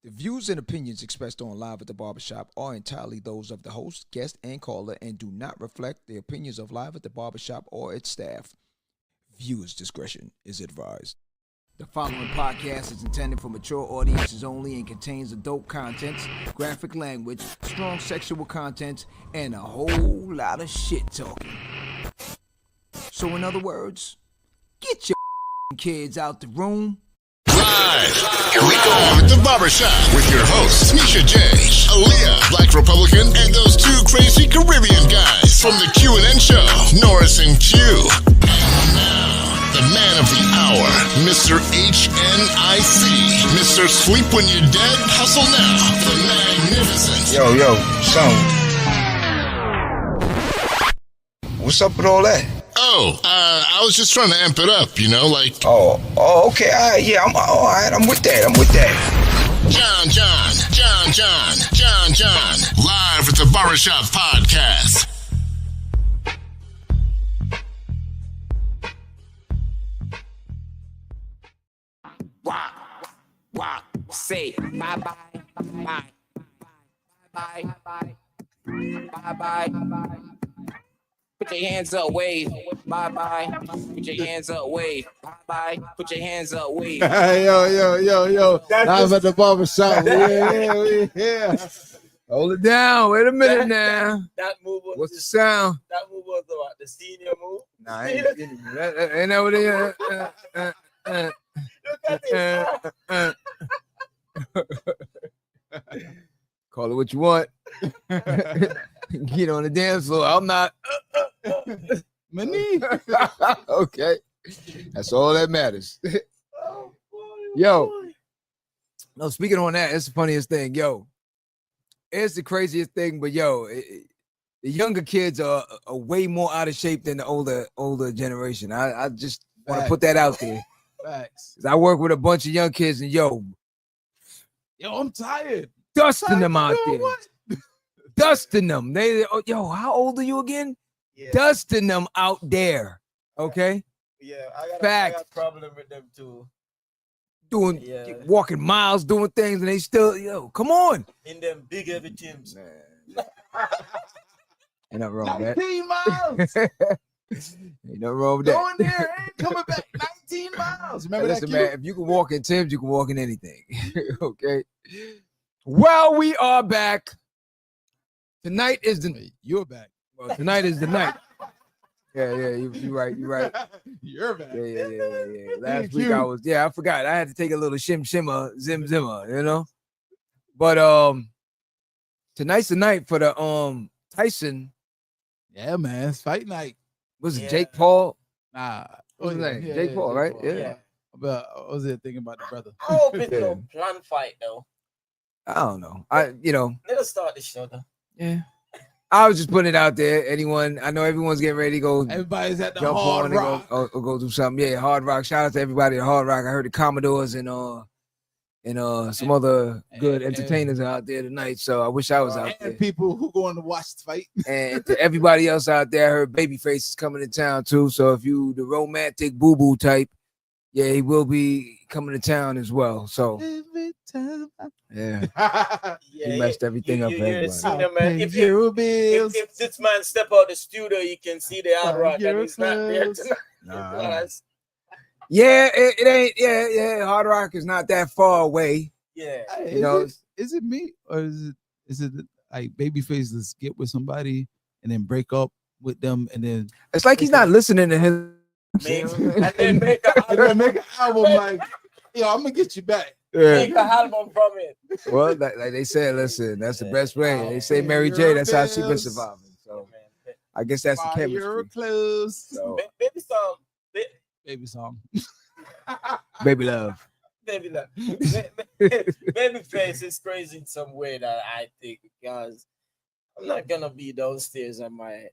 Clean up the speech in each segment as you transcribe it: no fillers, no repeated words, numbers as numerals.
The views and opinions expressed on Live at the Barbershop are entirely those of the host, guest, and caller and do not reflect the opinions of Live at the Barbershop or its staff. Viewers' discretion is advised. The following podcast is intended for mature audiences only and contains adult content, graphic language, strong sexual content, and a whole lot of shit talking. So in other words, get your kids out the room. Live, here we go at the Barbershop with your hosts, Misha J, Aaliyah, Black Republican, and those two crazy Caribbean guys from the Q&N show, Norris and Q. And now, the man of the hour, Mr. HNIC, Mr. Sleep When You're Dead, Hustle Now, the magnificent. Yo, son. What's up with all that? Oh, I was just trying to amp it up, you know, like... Oh, okay, all right, yeah, I'm all right, I'm with that. John, live at the Barbershop Podcast. Walk, say bye-bye. Put your hands up, wave. Bye-bye. Put your hands up, wave. Bye-bye. Put your hands up, wave. Yo. Live at the barbershop. Yeah. Hold it down. Wait a minute now. That move was What's the sound? That move was the senior move. Nah, ain't that what it is? Call it what you want. Get on the dance floor. I'm not. My knee. Okay. That's all that matters. Yo. No, speaking on that, it's the funniest thing. Yo. It's the craziest thing, but yo, the younger kids are way more out of shape than the older generation. I just want to put that out there. Facts. I work with a bunch of young kids, and yo, I'm tired. Dusting them out there. What? Dusting them. Yo, how old are you again? Yeah. Dusting them out there. Okay. Yeah, I got a problem with them too. Walking miles, doing things, and they still, come on. In them big heavy gyms. Ain't nothing wrong with that. 19 miles. Ain't nothing wrong with that. Going there and coming back 19 miles. Remember Listen, that, man, if you can walk in Tim's, you can walk in anything. Okay. Well, we are back. Tonight is the You're back. Well, tonight is the night. Yeah, you're right. You're back. Yeah. Last week I forgot. I had to take a little shimmer, zimmer, you know. But tonight's the night for the Tyson. Yeah, man. It's fight night. Was it Jake Paul? Nah. What's his name? Jake Paul, right? Yeah. But I was thinking about the brother. I hope it's no plan fight though. I don't know. Let's start the show though. Yeah. I was just putting it out there. Anyone, I know everyone's getting ready to go. Everybody's at the jump Hard on Rock. and go do something. Yeah, Hard Rock. Shout out to everybody at Hard Rock. I heard the Commodores and some other good entertainers out there tonight. So I wish I was out there. And people who going to watch the fight. And to everybody else out there, I heard Babyface is coming to town too. So if you the romantic boo-boo type, yeah, he will be coming to town as well. So yeah, he messed everything up for everybody. If this man step out the studio, you can see the Hard Rock and he's not there tonight. Yeah, it ain't. Yeah. Hard Rock is not that far away. Yeah, Is it me or is it like Babyface? Let's get with somebody and then break up with them, and then it's like he's not listening to him. and then make make an album like, yo, I'm gonna get you back. Make an album from it. Well, like they said, listen, that's the best way. They say Mary J. That's how she been surviving. So I guess that's the chemistry. Close. So, Baby song. baby love. Babyface is crazy in some way that I think, because I'm not gonna be downstairs and my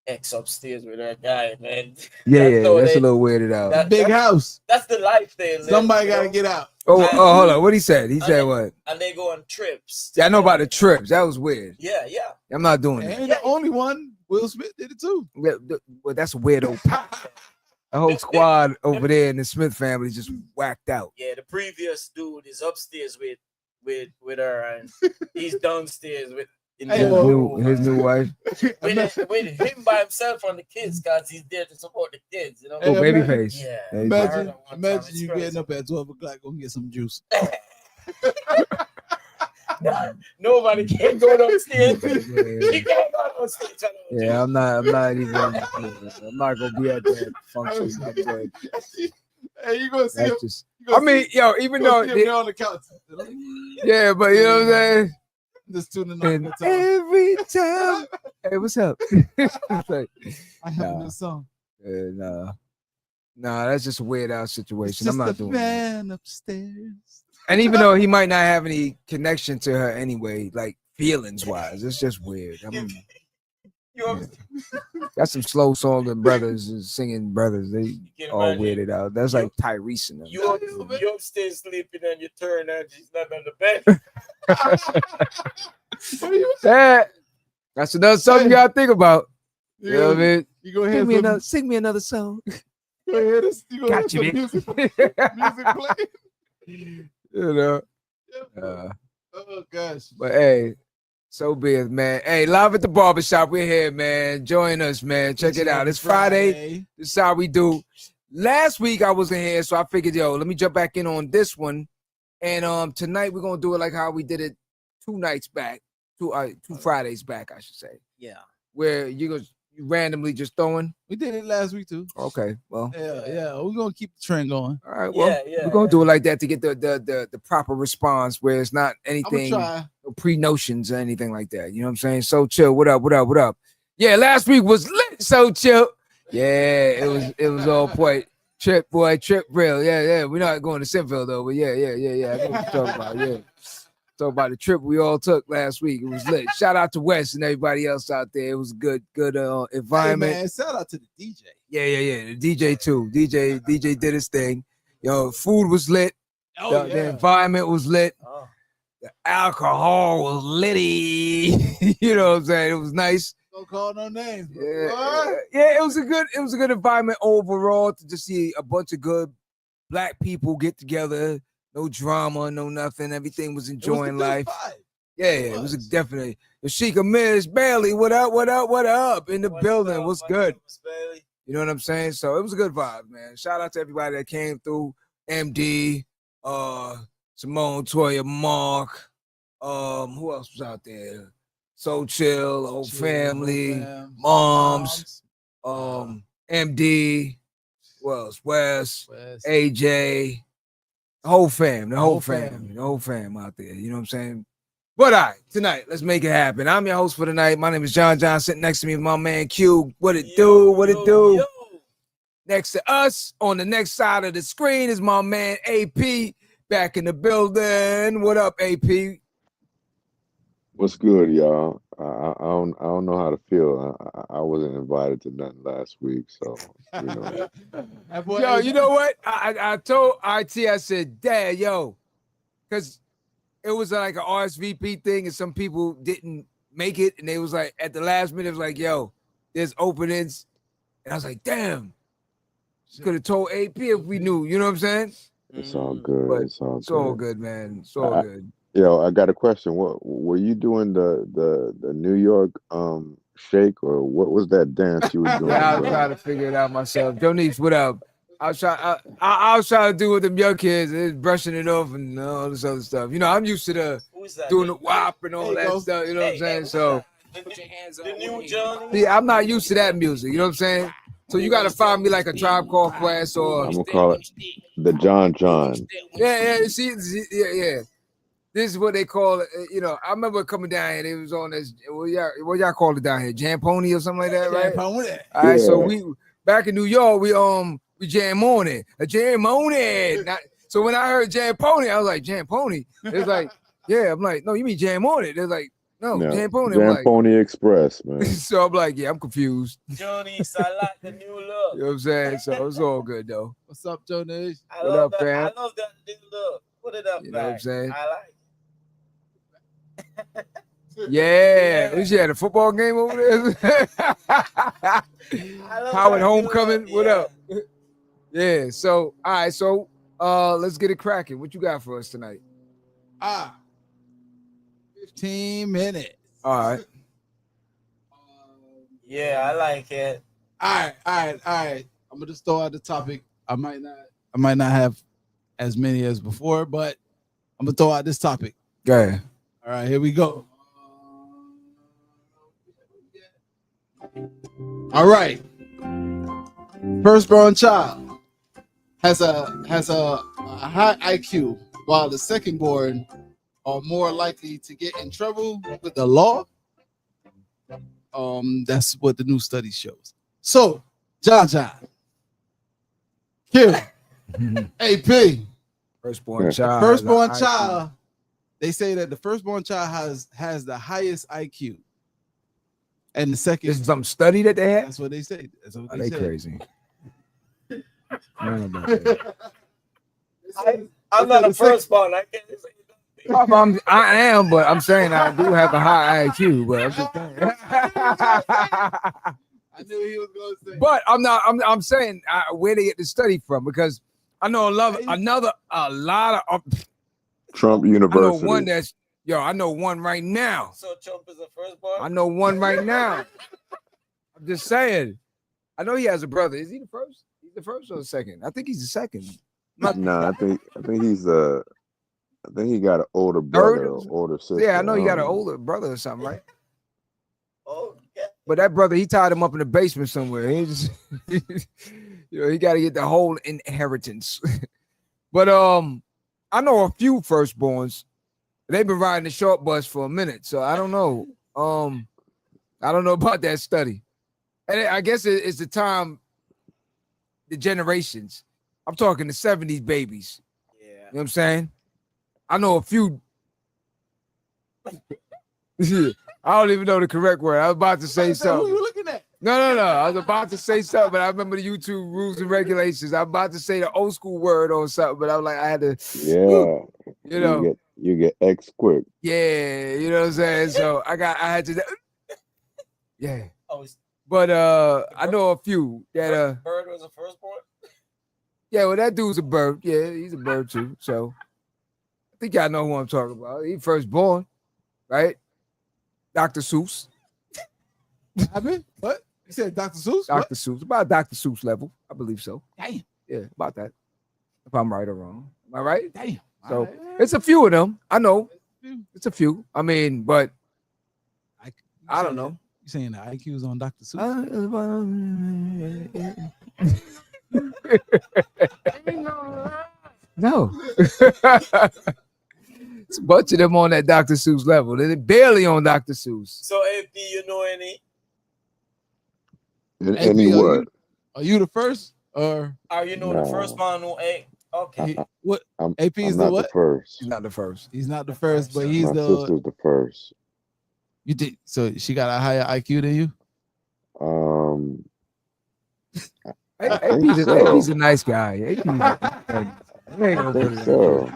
ex upstairs with her guy, man. Yeah, that's a little weirded out. Big house. That's the life they live. Somebody gotta get out. Oh, hold on. What he said? He said what? And they go on trips. Yeah, I know about the trips. That was weird. Yeah. I'm not doing Ain't that. the only one. Will Smith did it too. Well, that's a weirdo. The whole squad over there in the Smith family just whacked out. Yeah, the previous dude is upstairs with with her, and he's downstairs with in Hey, the room. his new wife. with him by himself and the kids, because he's there to support the kids. You know. Hey, Oh, Babyface. Yeah. There you go. I heard Imagine, that one time. imagine It's you crazy. getting up at 12 o'clock, go get some juice. Nobody can go downstairs. He can't go downstairs. Yeah, I'm not even. I'm not gonna be at that function. I'm good. Hey, you gonna see him? That's just. I mean, yo, even though, they're on the couch. yeah, but you know what I'm saying. Just tuning in And all the time. every time, hey, what's up? It's like, I have a nah. new song. nah, that's just a weird ass It's situation. just I'm not a doing that. man upstairs. And even though he might not have any connection to her anyway, like feelings wise, it's just weird. I mean, got some slow songing brothers and singing brothers. They all weirded out. That's like Tyrese and them. You upstairs sleeping and you turn and she's not on the bed. That's another song you gotta think about. You know what I mean? You go ahead. Sing me another song. Go ahead. You go Got you, ahead. bitch. Music play. You know. Oh gosh. But hey, so be it, man. Hey, live at the barbershop. We're here, man. Join us, man. Check it out. It's Friday. This is how we do. Last week I wasn't here, so I figured, yo, let me jump back in on this one. And tonight we're gonna do it like how we did it 2 nights back, 2 Fridays back, I should say. Yeah. Where you randomly just throwing. We did it last week too. Okay, well. Yeah. We're gonna keep the trend going. All right, well, we're gonna do it like that to get the proper response where it's not anything, no pre-notions or anything like that. You know what I'm saying? So chill. What up? Yeah, last week was lit. So chill. Yeah, it was all point. Trip real. Yeah. We're not going to Sinville though, but yeah. I know what you're talking about. Yeah. Talk about the trip we all took last week. It was lit. Shout out to Wes and everybody else out there. It was a good environment. Hey, man, shout out to the DJ. Yeah. The DJ too. DJ did his thing. Yo, food was lit. The environment was lit. Oh. The alcohol was litty. You know what I'm saying? It was nice. Don't call no names. Yeah, it was a good environment overall to just see a bunch of good black people get together. No drama, no nothing. Everything was enjoying life. Yeah, it was definitely. Sheikah Miss Bailey, what up? In the building, what's good? You know what I'm saying? So it was a good vibe, man. Shout out to everybody that came through. MD, Simone, Toya, Mark. Who else was out there? So Chill, whole family, moms, MD, who else? Wes, AJ. The whole fam out there. You know what I'm saying? But all right, tonight, let's make it happen. I'm your host for the night. My name is JohnJohn. Sitting next to me is my man Q. What it do? Next to us, on the next side of the screen, is my man AP. Back in the building. What up, AP? What's good, y'all? I don't know how to feel. I wasn't invited to nothing last week, so you know. Yo, you know what? I told IT, I said, Dad, yo, because it was like an RSVP thing, and some people didn't make it, and they was like, at the last minute, it was like, yo, there's openings, and I was like, damn, could have told AP if we knew. You know what I'm saying? It's all good. But it's all good, man. It's all good. Yo, I got a question. What were you doing the New York shake, or what was that dance you were doing? Yeah, I was trying to figure it out myself. Jonice, what up? I was trying to do with them young kids, brushing it off and all this other stuff. You know, I'm used to doing the WAP and all that stuff. You know what I'm saying? So, The new Johnny. yeah, I'm not used to that music. You know what I'm saying? So you got to find me like a Tribe Called Quest or I'm gonna call it the John. Yeah. This is what they call it. You know, I remember coming down here. They was on this. What y'all call it down here? Jam Pony or something like that, right? All right. So we back in New York. We jam on it. A jam on it. So when I heard Jam Pony, I was like, Jam Pony. It was like, yeah. I'm like, no, you mean Jam on it? They're like, no, Jam Pony. Jam like, Pony Express, man. So I'm like, yeah, I'm confused. Johnny, I like the new look. You know what I'm saying? So it's all good though. What's up, Johnny? What up, fam? I love that new look. Put it up, You know what I'm saying? I like Yeah, we had a football game over there. Howard Homecoming. What up? Yeah. So all right. So let's get it cracking. What you got for us tonight? 15 minutes. All right. Yeah, I like it. All right. I'm gonna just throw out the topic. I might not have as many as before, but I'm gonna throw out this topic. Go ahead. All right, here we go. All right. Firstborn child has a high IQ, while the secondborn are more likely to get in trouble with the law. That's what the new study shows. So, John, Q, AP, Firstborn child. firstborn has a child. They say that the firstborn child has the highest IQ, and the second. This is some study that they had. That's what they say. That's what Are they they say. crazy? I don't know about that. I'm not a firstborn. I can't say I am, but I'm saying I do have a high IQ. But I'm just saying. I knew he was going to say. But I'm not. I'm saying where they get the study from, because I know a lot of Trump I know University. one that's I know one right now. So Trump is a firstborn? I know one right now. I'm just saying. I know he has a brother. Is he the first? He's the first or the second? I think he's the second. No, I think he's I think he got an older brother or older sister. Yeah, I know he got an older brother or something, right? Oh, yeah. But that brother, he tied him up in the basement somewhere. He just, he got to get the whole inheritance. But I know a few firstborns. They've been riding the short bus for a minute, so I don't know. I don't know about that study. And I guess it's the time, the generations. I'm talking the 70s babies. Yeah. You know what I'm saying? I know a few. I don't even know the correct word. I was about to say something. Who you looking at? No. I was about to say something, but I remember the YouTube rules and regulations. I'm about to say the old school word or something, but I was like, I had to. Yeah. You get X quick. Yeah, you know what I'm saying? So I had to. Yeah. Oh, But I know a few that Bird was a firstborn? Yeah, well, that dude's a bird. Yeah, he's a bird too. So I think y'all know who I'm talking about. He firstborn, right? Dr. Seuss. I mean, what? You said Dr. Seuss? Dr. Seuss. About Dr. Seuss level. I believe so. Damn. Yeah, about that. If I'm right or wrong. Am I right? Damn. So it's a few of them. I know. It's a few. I mean, but I don't know. You saying the IQ's on Dr. Seuss? No. It's a bunch of them on that Dr. Seuss level. They're barely on Dr. Seuss. So, AP, you know any? Any what? Are you the first? Or Are you know the firstborn who ain't? Okay. What? I'm AP's not the what? the first. He's not the first. He's not the first, but he's My the. sister's the first. You did so. She got a higher IQ than you. AP's a nice guy. I think so.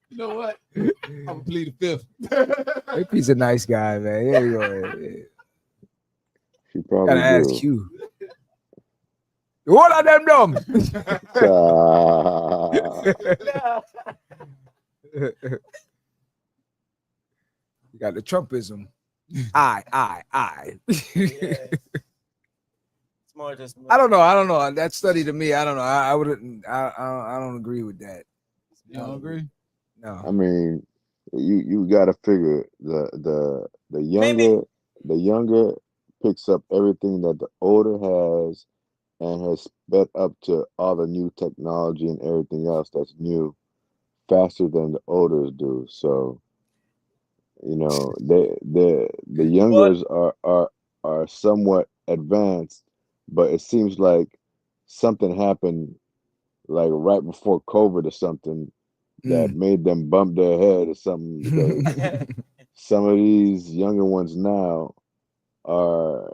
You know what? I'm gonna plead the fifth. AP's a nice guy, man. There you go. She probably Gotta ask do. you. What are them dumb? You got the Trumpism. I. It's more just. I don't know. That study to me, I don't know. I wouldn't. I don't agree with that. You don't agree? No. I mean, you got to figure the younger picks up everything that the older has and has sped up to all the new technology and everything else that's new faster than the olders do. So, the youngers are somewhat advanced, but it seems like something happened like right before COVID or something that made them bump their head or something, because some of these younger ones now are,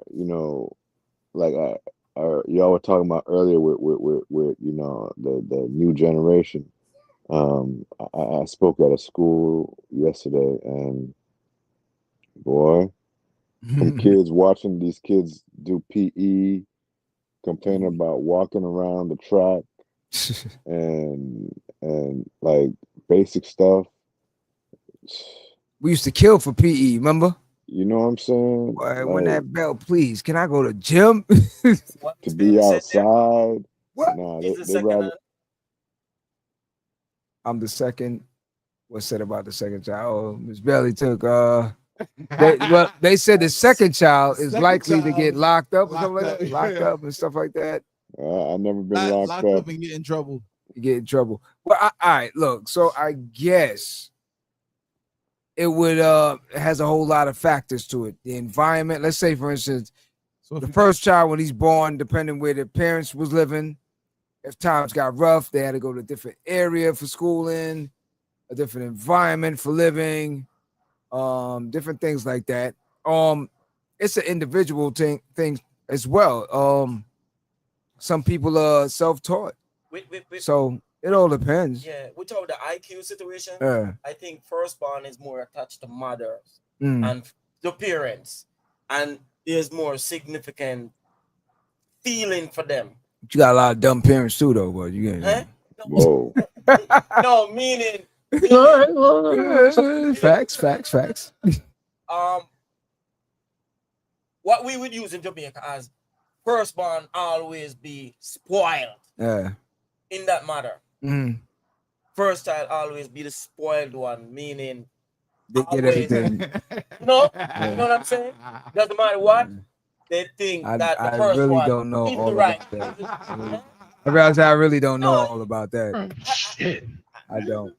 like y'all were talking about earlier with the new generation. I spoke at a school yesterday, and boy, some kids watching these kids do PE, complaining about walking around the track and like basic stuff. We used to kill for PE, remember? You know what I'm saying? Boy, Like, when that bell, please, can I go to gym? to be outside. What? Nah, He's the they second. rather. I'm the second. What's said about the second child? Oh, Miss Belly took they said the second child is likely to get locked up or something like that. Locked up and stuff like that. I've never been locked up. and get in trouble. You get in trouble. Well, all right, look. So I guess it would it has a whole lot of factors to it. The environment. Let's say, for instance, So the first child when he's born, depending where their parents was living, if times got rough, they had to go to a different area for schooling, a different environment for living, different things like that. It's an individual thing as well. Some people are self-taught, so it all depends. Yeah, without the IQ situation, Yeah. I think firstborn is more attached to mothers Mm. and the parents, and there's more significant feeling for them. But you got a lot of dumb parents too, though. But you Huh? Whoa. No, meaning facts. what we would use in Jamaica as firstborn always be spoiled Yeah. in that matter. Mm. First child always be the spoiled one, meaning They get always- everything. No, you know what I'm saying? Doesn't matter what they think I that the first really one don't know is all the right. about that. I realize I really don't know all about that. I don't.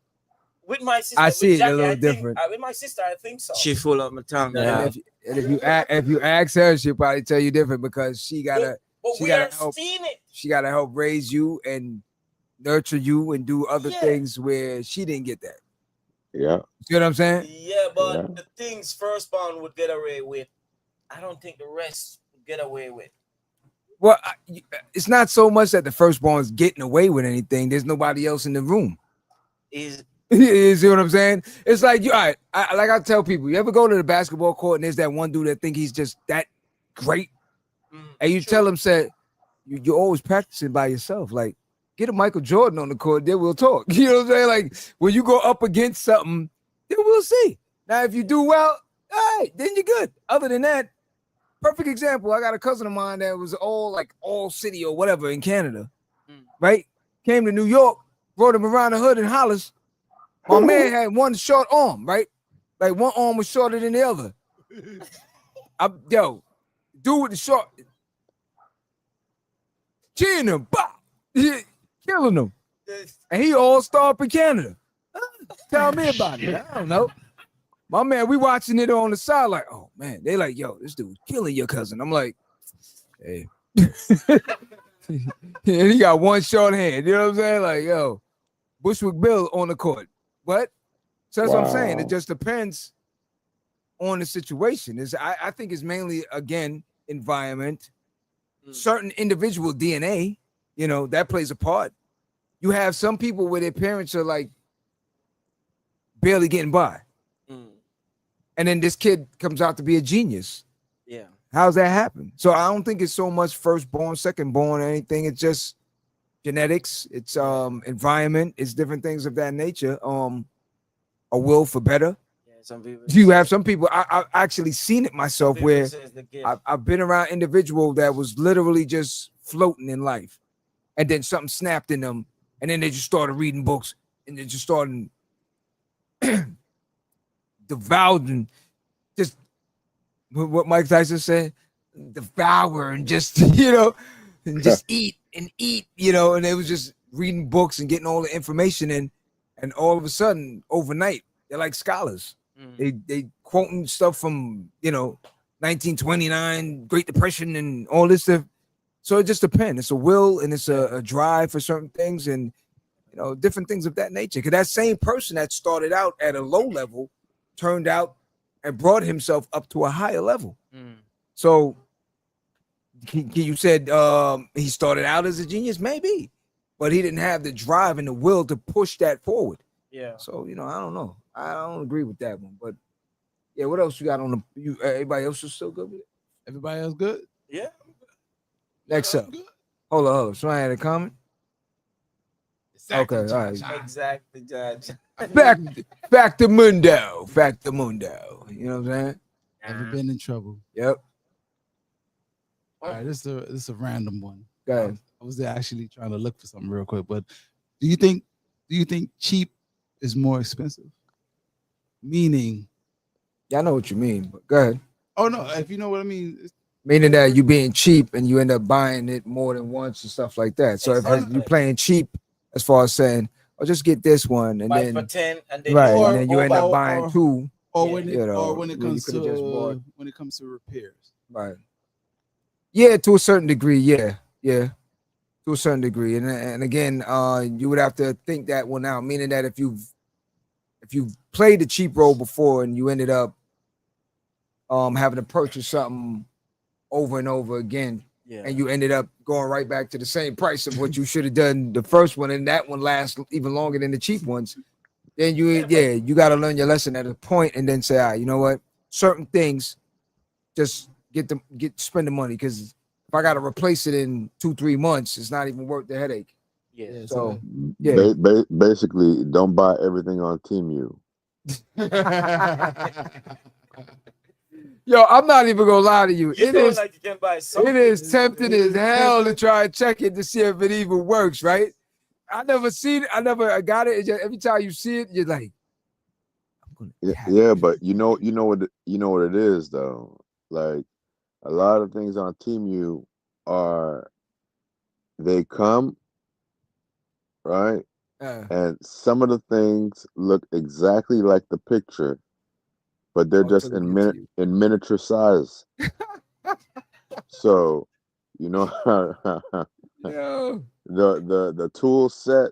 With my sister, I see with it a Jackie, little I think- different. with my sister, I think so. She full up my tongue. And if you ask her, she'll probably tell you different because she gotta But she we gotta are help. seeing it. She gotta help raise you and nurture you and do other Yeah. things where she didn't get that. Yeah. You see what I'm saying? Yeah, but Yeah. the things firstborn would get away with, I don't think the rest would get away with. Well, it's not so much that the firstborn's getting away with anything. There's nobody else in the room. Is You see what I'm saying? It's like you. All right, like I tell people, you ever go to the basketball court and there's that one dude that think he's just that great, and you tell him, "Said you're always practicing by yourself. Like, get a Michael Jordan on the court, then we'll talk." You know what I'm saying? Like when you go up against something, then we'll see. Now, if you do well, all right, then you're good. Other than that, perfect example. I got a cousin of mine that was all city or whatever in Canada, right? Came to New York, brought him around the hood in Hollis. My man had one short arm, right? Like one arm was shorter than the other. Dude with the short, cheering him, bop, killing him. And he all-star up in Canada. Tell me about it. I don't know. My man, we watching it on the side, like, oh man, they like, yo, this dude killing your cousin. I'm like, hey. And he got one short hand. You know what I'm saying? Like, yo, Bushwick Bill on the court. What? So that's what I'm saying. It just depends on the situation. I think it's mainly, again, environment, certain individual DNA, that plays a part. You have some people where their parents are like barely getting by. And then this kid comes out to be a genius. Yeah. How's that happen? So I don't think it's so much firstborn, secondborn, or anything. It's just genetics, it's environment, it's different things of that nature. A will for better. Yeah, some people. You have some people. I've actually seen it myself where I've I've been around individual that was literally just floating in life, and then something snapped in them, and then they just started reading books, and they just started devouring, just what Mike Tyson said, devour and just and just eat, and it was just reading books and getting all the information in, and all of a sudden overnight they're like scholars. They quoting stuff from 1929, Great Depression, and all this stuff. So it just depends. It's a will and it's a drive for certain things, and different things of that nature. Because that same person that started out at a low level turned out and brought himself up to a higher level. So you said he started out as a genius, maybe, but he didn't have the drive and the will to push that forward. Yeah. So I don't know. I don't agree with that one. But yeah, what else you got on the? Everybody else is still good with it. Everybody else good? Yeah. Next up, hold on. Somebody had a comment. Exactly, Okay, all right. Judge. Exactly, Judge. Back to Mundo. Back to Mundo. You know what I'm saying? Ever been in trouble? Yep. All right, this is a random one. Go ahead. I was actually trying to look for something real quick, but do you think cheap is more expensive? Meaning, Yeah, I know what you mean, but go ahead. oh no, if you know what I mean, Meaning that you being cheap and you end up buying it more than once and stuff like that. So if you playing cheap, as far as saying, "Oh, just get this one," and Buy then for 10 and then right, you and then you end up buying two. or when you know, when it when you comes coulda just bought. to when it comes to repairs. Right. Yeah, to a certain degree. Yeah, to a certain degree. And again, you would have to think that one out. Meaning that if you've played the cheap role before and you ended up having to purchase something over and over again, and you ended up going right back to the same price of what you should have done the first one, and that one lasts even longer than the cheap ones, then you got to learn your lesson at a point and then say, all right, you know what? Certain things, just spend the money, because if I got to replace it in 2-3 months, it's not even worth the headache. Yeah. So basically, don't buy everything on Temu. Yo, I'm not even gonna lie to you. It is tempting as hell to try and check it to see if it even works, right? I never got it. It's just, every time you see it, you're like, I'm gonna Yeah, but you know what it is though. Like a lot of things on Temu they come right, and some of the things look exactly like the picture, but they're just in miniature size. So, you know, the tool set.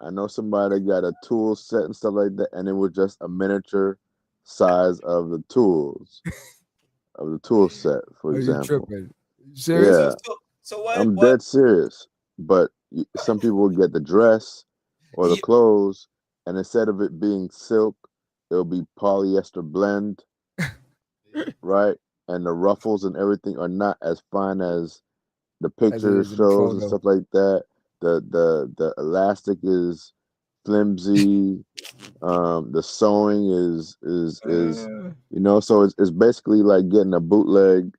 I know somebody got a tool set and stuff like that, and it was just a miniature size of the tools of the tool set, for example. Serious? Yeah, so what? I'm dead serious. But some people will get the dress or the clothes, and instead of it being silk, it'll be polyester blend, right? And the ruffles and everything are not as fine as the picture shows and stuff like that. The elastic is flimsy. The sewing is so it's basically like getting a bootleg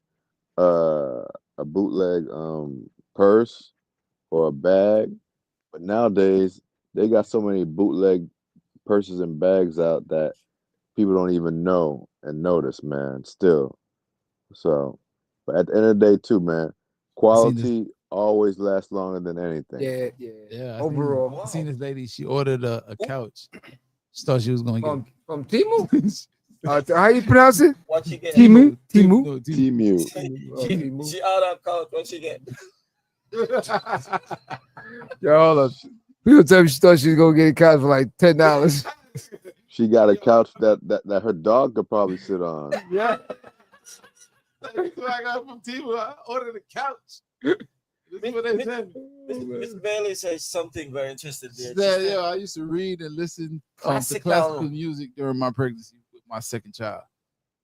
purse or a bag. But nowadays they got so many bootleg purses and bags out that people don't even know and notice, man, still. So, but at the end of the day too, man, quality always lasts longer than anything. Yeah. Overall, I seen this lady. She ordered a couch. She thought she was going to get from Temu. How you pronounce it? What she get? Temu. She out on couch. What she get? Yo, hold up. People tell me she thought she was gonna get a couch for like $10. She got a couch that her dog could probably sit on. Yeah. That's what I got from Temu. I ordered a couch. That's what they said. Miss Bailey says something very interesting there. Yeah, I used to read and listen to classical music during my pregnancy with my second child,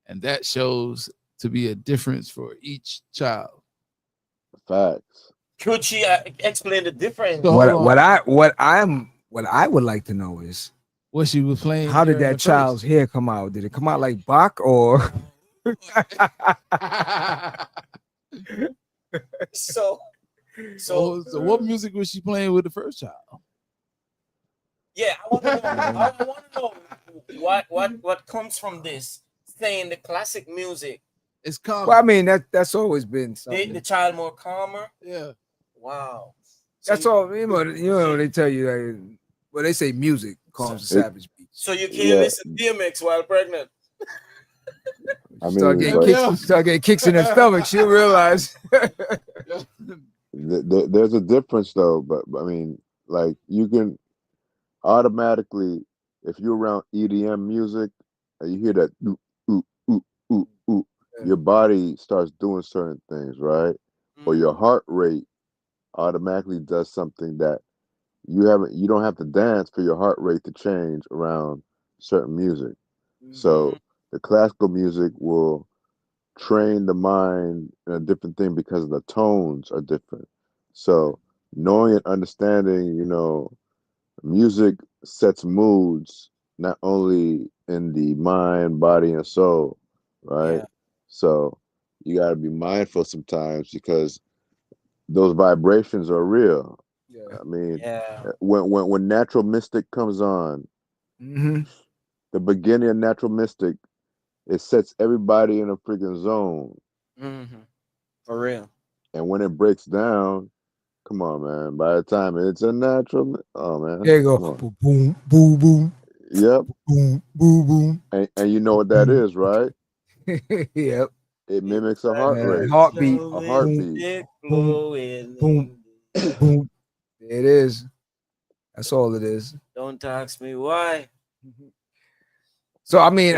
and that shows to be a difference for each child. Facts. Could she explain the difference? What I would like to know is what she was playing. How did that child's hair come out? Did it come out like Bach or? So what music was she playing with the first child? Yeah, I want to know what comes from this. Saying the classic music is calm. Well, I mean that's always been something. The child more calmer. Yeah. Wow. That's all. You know they tell you. Well, they say music calms the savage beast. So you can't listen to DMX while pregnant. I mean, start getting kicks in her stomach. She'll realize. There's a difference though, but I mean, like you can automatically, if you're around EDM music and you hear that your body starts doing certain things, right? Or your heart rate automatically does something that you don't have to dance for your heart rate to change around certain music. So the classical music will train the mind in a different thing because the tones are different. So knowing and understanding, music sets moods not only in the mind, body, and soul, right? Yeah. So you got to be mindful sometimes because those vibrations are real. Yeah. I mean, Yeah. when Natural Mystic comes on, Mm-hmm. the beginning of Natural Mystic, it sets everybody in a freaking zone. Mm-hmm. For real. And when it breaks down, come on, man. By the time it's a natural, oh man, There you go. come on. Boom, boom, boom, boom, Yep. boom, boom, boom. And you know what that Boom. is, right? Yep. It It's mimics a like heart a rate. Heartbeat. A slow Boom, heartbeat. mystic boom, flowing boom, in boom. There it is. That's all it is. Don't ask me why. So I mean,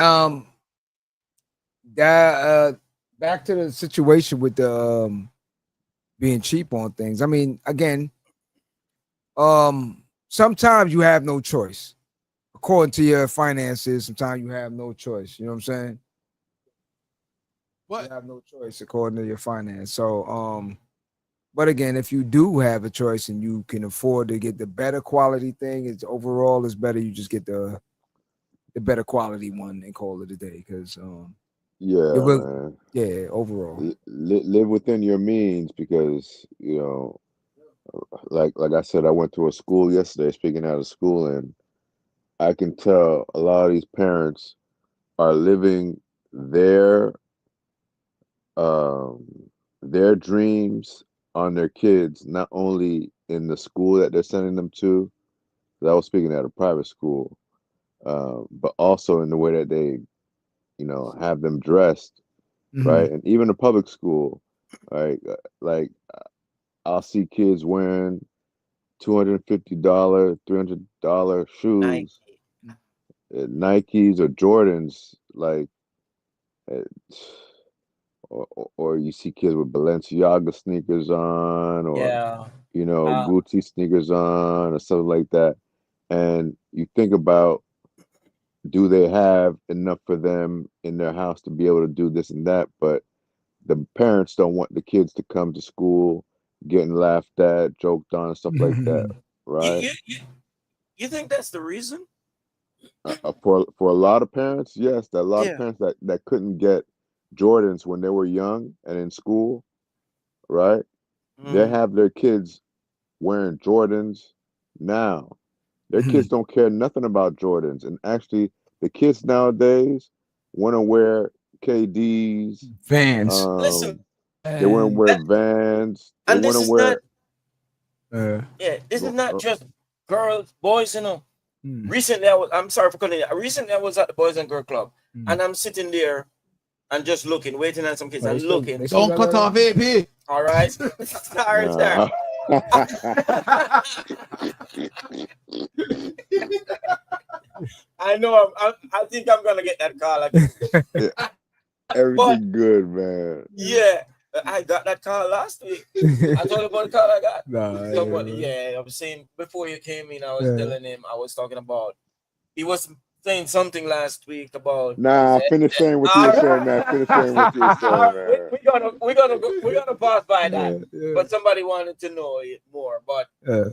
that back to the situation with the being cheap on things. I mean, again, sometimes you have no choice. According to your finances, sometimes you have no choice. You know what I'm saying? You But have no choice according to your finance. So, but again, if you do have a choice and you can afford to get the better quality thing, it's overall is better. You just get the better quality one and call it a day because you Yeah, will, man. yeah, overall. Live within your means because like I said, I went to a school yesterday. Speaking out of school, and I can tell a lot of these parents are living their um their dreams on their kids, not only in the school that they're sending them to. 'Cause I was speaking at a private school, but also in the way that they, have them dressed, Mhm. right? And even a public school, right? Like I'll see kids wearing $250, $300 Nike. shoes, Nikes or Jordans, like, uh, or you see kids with Balenciaga sneakers on, or Yeah. Gucci sneakers on, or something like that. And you think about, do they have enough for them in their house to be able to do this and that? But the parents don't want the kids to come to school getting laughed at, joked on, and stuff like that, You, right? you, you, you think that's the reason? For a lot of parents, yes, there are a lot of Yeah. parents that couldn't get Jordans when they were young and in school, right? They Mm. have their kids wearing Jordans now. Their kids don't care nothing about Jordans, and actually, the kids nowadays want to wear KDs. Fans. Listen, They want to And wear that, Vans. They and want this to is not, wear. yeah, this is Go- not uh, just girls, boys, mm, Recently, I'm sorry for calling it. Recently, I was at the Boys and Girl Club, and I'm sitting there and just looking, waiting on some kids oh, and looking. they still don't got cut that off on? AP. All right, sorry, sir. Nah. I know. I think I'm gonna get that call again. But Everything good, man. yeah, I got that call last week. I told him about the call I got. Nah, Somebody, yeah. yeah, I was saying before you came in, I was Yeah. telling him I was talking about. He was saying something last week about his Nah, finish saying what you were all saying, man. Finish saying what you were saying, right, man. we're gonna pass by that. Yeah, yeah, But somebody wanted to know it more. But yeah.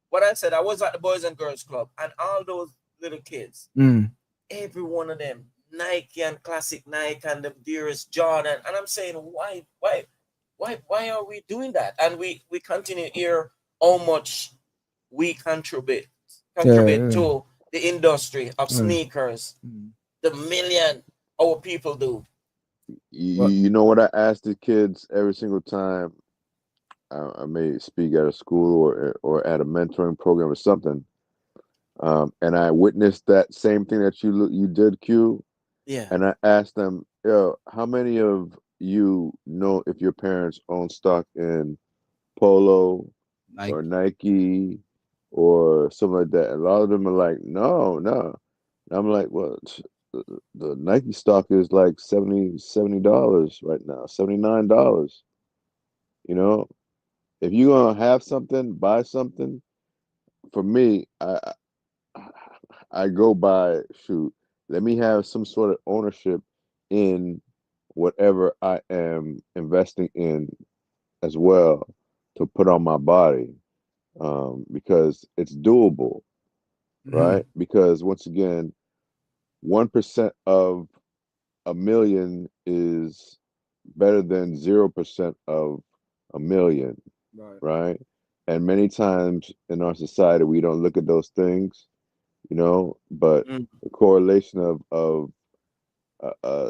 what I said, I was at the Boys and Girls Club, and all those little kids, Mm. every one of them, Nike and classic Nike and the dearest Jordan. And I'm saying, why are we doing that? And we continue here how much we Yeah, contribute yeah. to the industry of Mm. sneakers, Mm. the million our people do. What? You know what I ask the kids every single time I may speak at a school or at a mentoring program or something, and I witnessed that same thing that you did, Q, Yeah. and I asked them, yo, how many of you know if your parents own stock in Polo Like, or Nike or something like that? And a lot of them are like, no, no. And I'm like, well, the Nike stock is like $70 right now, $79. You know, if you're gonna have something, buy something. For me, I go by, shoot, let me have some sort of ownership in whatever I am investing in as well to put on my body, because it's doable. right? Because once again, 1% of a million is better than 0% of a million, right? And many times in our society, we don't look at those things, but the correlation of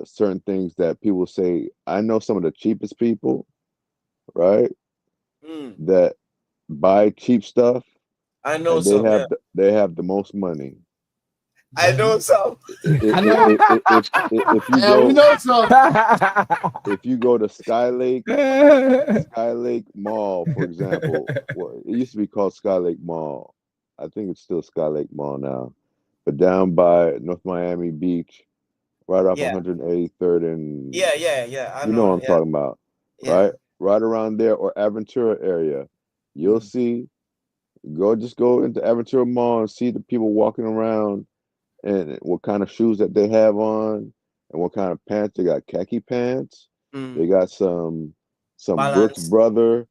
certain things that people say. I know some of the cheapest people, right, that buy cheap stuff, I know and they some. Yeah. have the most money. I know some. If you Yeah, we go know some. if you go to Skylake Mall, for example, well, it used to be called Skylake Mall. I think it's still Skylake Mall now, but down by North Miami Beach, right off Yeah. 183rd and Yeah. I you know what I'm Yeah. talking about, Yeah. right? Right around there or Aventura area, you'll see. Just go into Aventura Mall and see the people walking around and what kind of shoes that they have on and what kind of pants they got. Khaki pants. They got some Brooks Balance. Brother,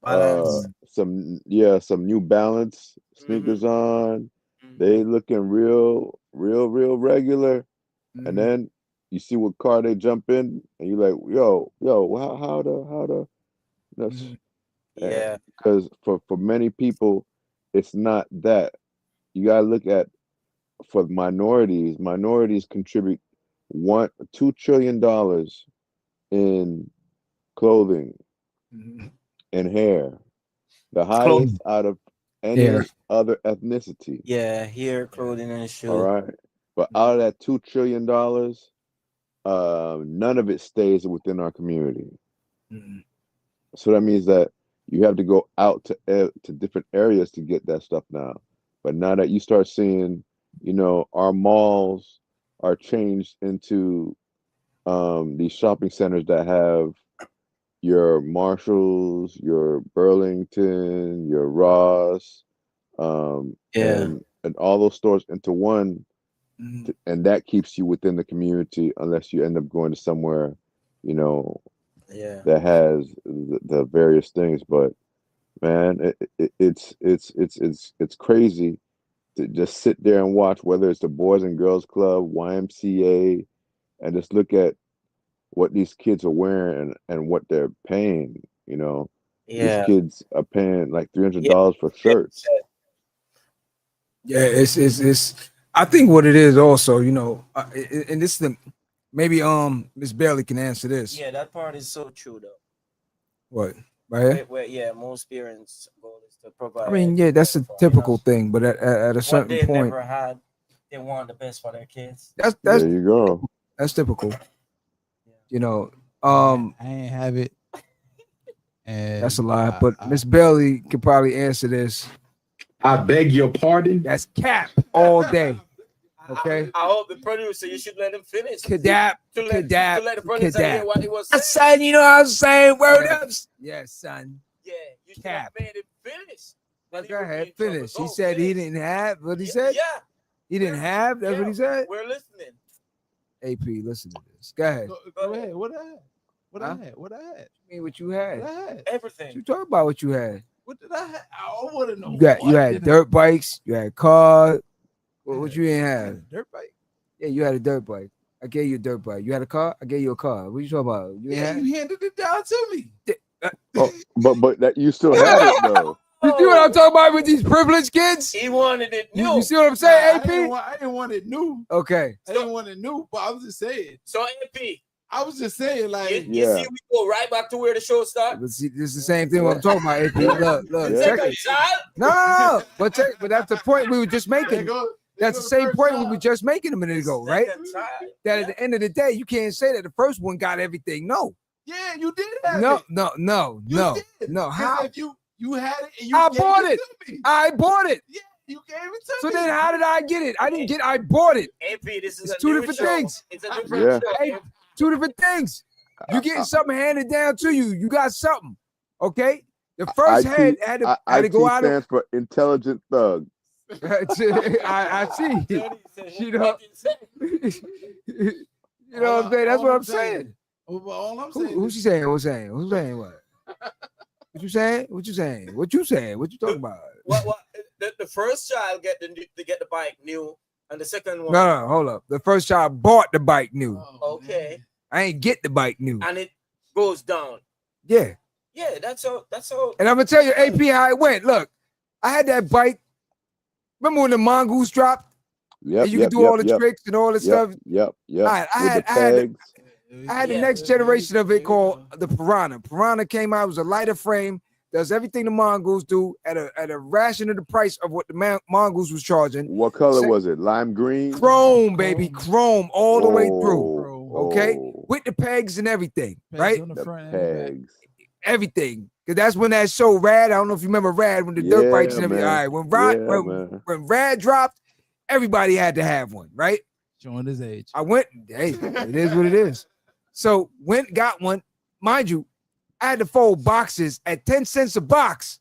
Balance. some New Balance sneakers on. They Mhm. looking real regular. And then you see what car they jump in, and you're like, yo, how the that's Yeah. because for many people, it's not that. You gotta look at for minorities. Minorities contribute $2 trillion in clothing and hair, the highest out of any other ethnicity. Yeah. Hair, clothing, and All shoe. right, but out of that $2 trillion, none of it stays within our community. So that means that you have to go out to different areas to get that stuff now. But now that you start seeing, our malls are changed into these shopping centers that have your Marshalls, your Burlington, your Ross, Yeah. and all those stores into one, and that keeps you within the community unless you end up going to somewhere, Yeah. that has the various things. But man, it's crazy to just sit there and watch, whether it's the Boys and Girls Club, YMCA, and just look at what these kids are wearing and what they're paying. These Yeah. kids are paying like Yeah. $300 for shirts. Yeah, it's. I think what it is also, and this is maybe Miss Bailey can answer this. Yeah. That part is so true, though. What right here? Where most parents' goal is to provide. I mean, yeah, that's a typical thing, but at a what certain they point, never had, they want the best for their kids. that's There you go. that's typical. I ain't have it. And That's a lie. But Miss Bailey could probably answer this. I beg your pardon. That's cap all day. Okay. I hope the producer, you should let him finish. Cadap. To let the producer hear what he was saying. Son, you know what I'm saying? Word up. Yes, son. Yeah, you should have made him finish. Go ahead, finish. He said he didn't have what he said? Yeah. He didn't have? That's what he said? We're listening. AP, listen to this. Go ahead. Go ahead. What I had? What I had? What I had? I mean, what you had? What I had? Everything. You talk about what you had. What did I have? I want to know. You had dirt bikes. You had cars. What you didn't have? Dirt bike. Yeah, you had a dirt bike. I gave you a dirt bike. You had a car. I gave you a car. What you talking about? You Yeah, you handed it down to me. But that you still had it though. You see what I'm talking about with these privileged kids? He wanted it new. You see what I'm saying, AP? I didn't want it new. Okay. I didn't want it new, but I was just saying. So AP, I was just saying, like, you see, we go right back to where the show started. But see, this is the same thing what I'm talking about, AP. Look, Yeah. check it. No. But that's the point we were just making. That's the same point we were just making a minute ago, right? That at the end of the day, you can't say that the first one got everything. No. Yeah, you did have it. No. Did. How? If you had it and you I gave bought it. to me. I bought it. Yeah, you gave it to So me. then how did I get it? I bought it. AP, this is It's a two new different show. things. It's a different Yeah. show. Hey, two different things. You getting something handed down to you. You got something. Okay? The first head had to go out of stands for intelligent thug. I see. You know, you know what I'm saying? That's what I'm saying. All I'm saying. Who's she saying? Who's saying what? What you saying? What you saying? What you saying? What you talking about? What? the first child get the bike new, and the second one. No, hold up. The first child bought the bike new. Okay. I ain't get the bike new. And it goes down. Yeah. Yeah, that's all. And I'm gonna tell you, AP, how it went. Look, I had that bike. Remember when the mongoose dropped? Yep. And you could do all the tricks and all this stuff. Yep. All right, I had the next generation of it called the Piranha. Piranha came out, it was a lighter frame, does everything the mongoose do at a ration of the price of what the mongoose was charging. What color was it? Lime green? Chrome, baby, chrome all the way through. Okay, with the pegs and everything, right? The pegs. Everything. Because that's when that show Rad, I don't know if you remember Rad, when the dirt bikes and everything. Man. All right, when Rad dropped, everybody had to have one, right? Showing his age. I went, hey, it is what it is. So went, got one. Mind you, I had to fold boxes at 10 cents a box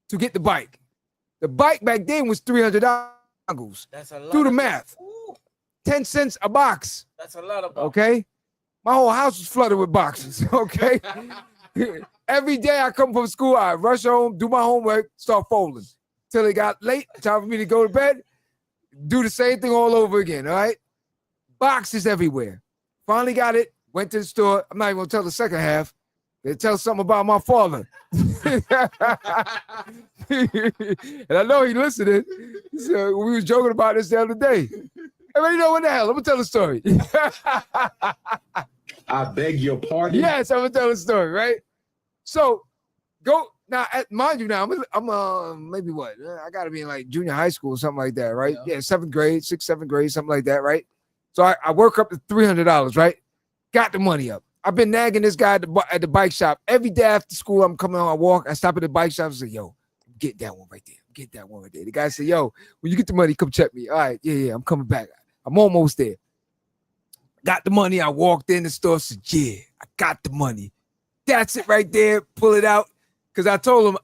to get the bike. The bike back then was $300. That's a lot. Do the math. 10 cents a box. That's a lot of boxes. Okay. My whole house was flooded with boxes. Okay. Every day I come from school, I rush home, do my homework, start folding. Till it got late, time for me to go to bed, do the same thing all over again, all right? Boxes everywhere. Finally got it, went to the store. I'm not even gonna tell the second half. They tell something about my father. And I know he listening. So we was joking about this the other day. Everybody know what the hell? I'm gonna tell the story. I beg your pardon? Yes, I'm gonna tell the story, right? So go now, mind you, now I'm maybe what? I gotta be in like junior high school or something like that, right? Yeah, 7th grade, 6th, 7th grade, something like that, right? So I work up to $300, right? Got the money up. I've been nagging this guy at the bike shop every day after school. I'm coming home, I walk, I stop at the bike shop and say, yo, get that one right there. Get that one right there. The guy said, yo, when you get the money, come check me. All right, yeah, I'm coming back. I'm almost there. Got the money. I walked in the store, said, yeah, I got the money. That's it right there. Pull it out. Because I told him,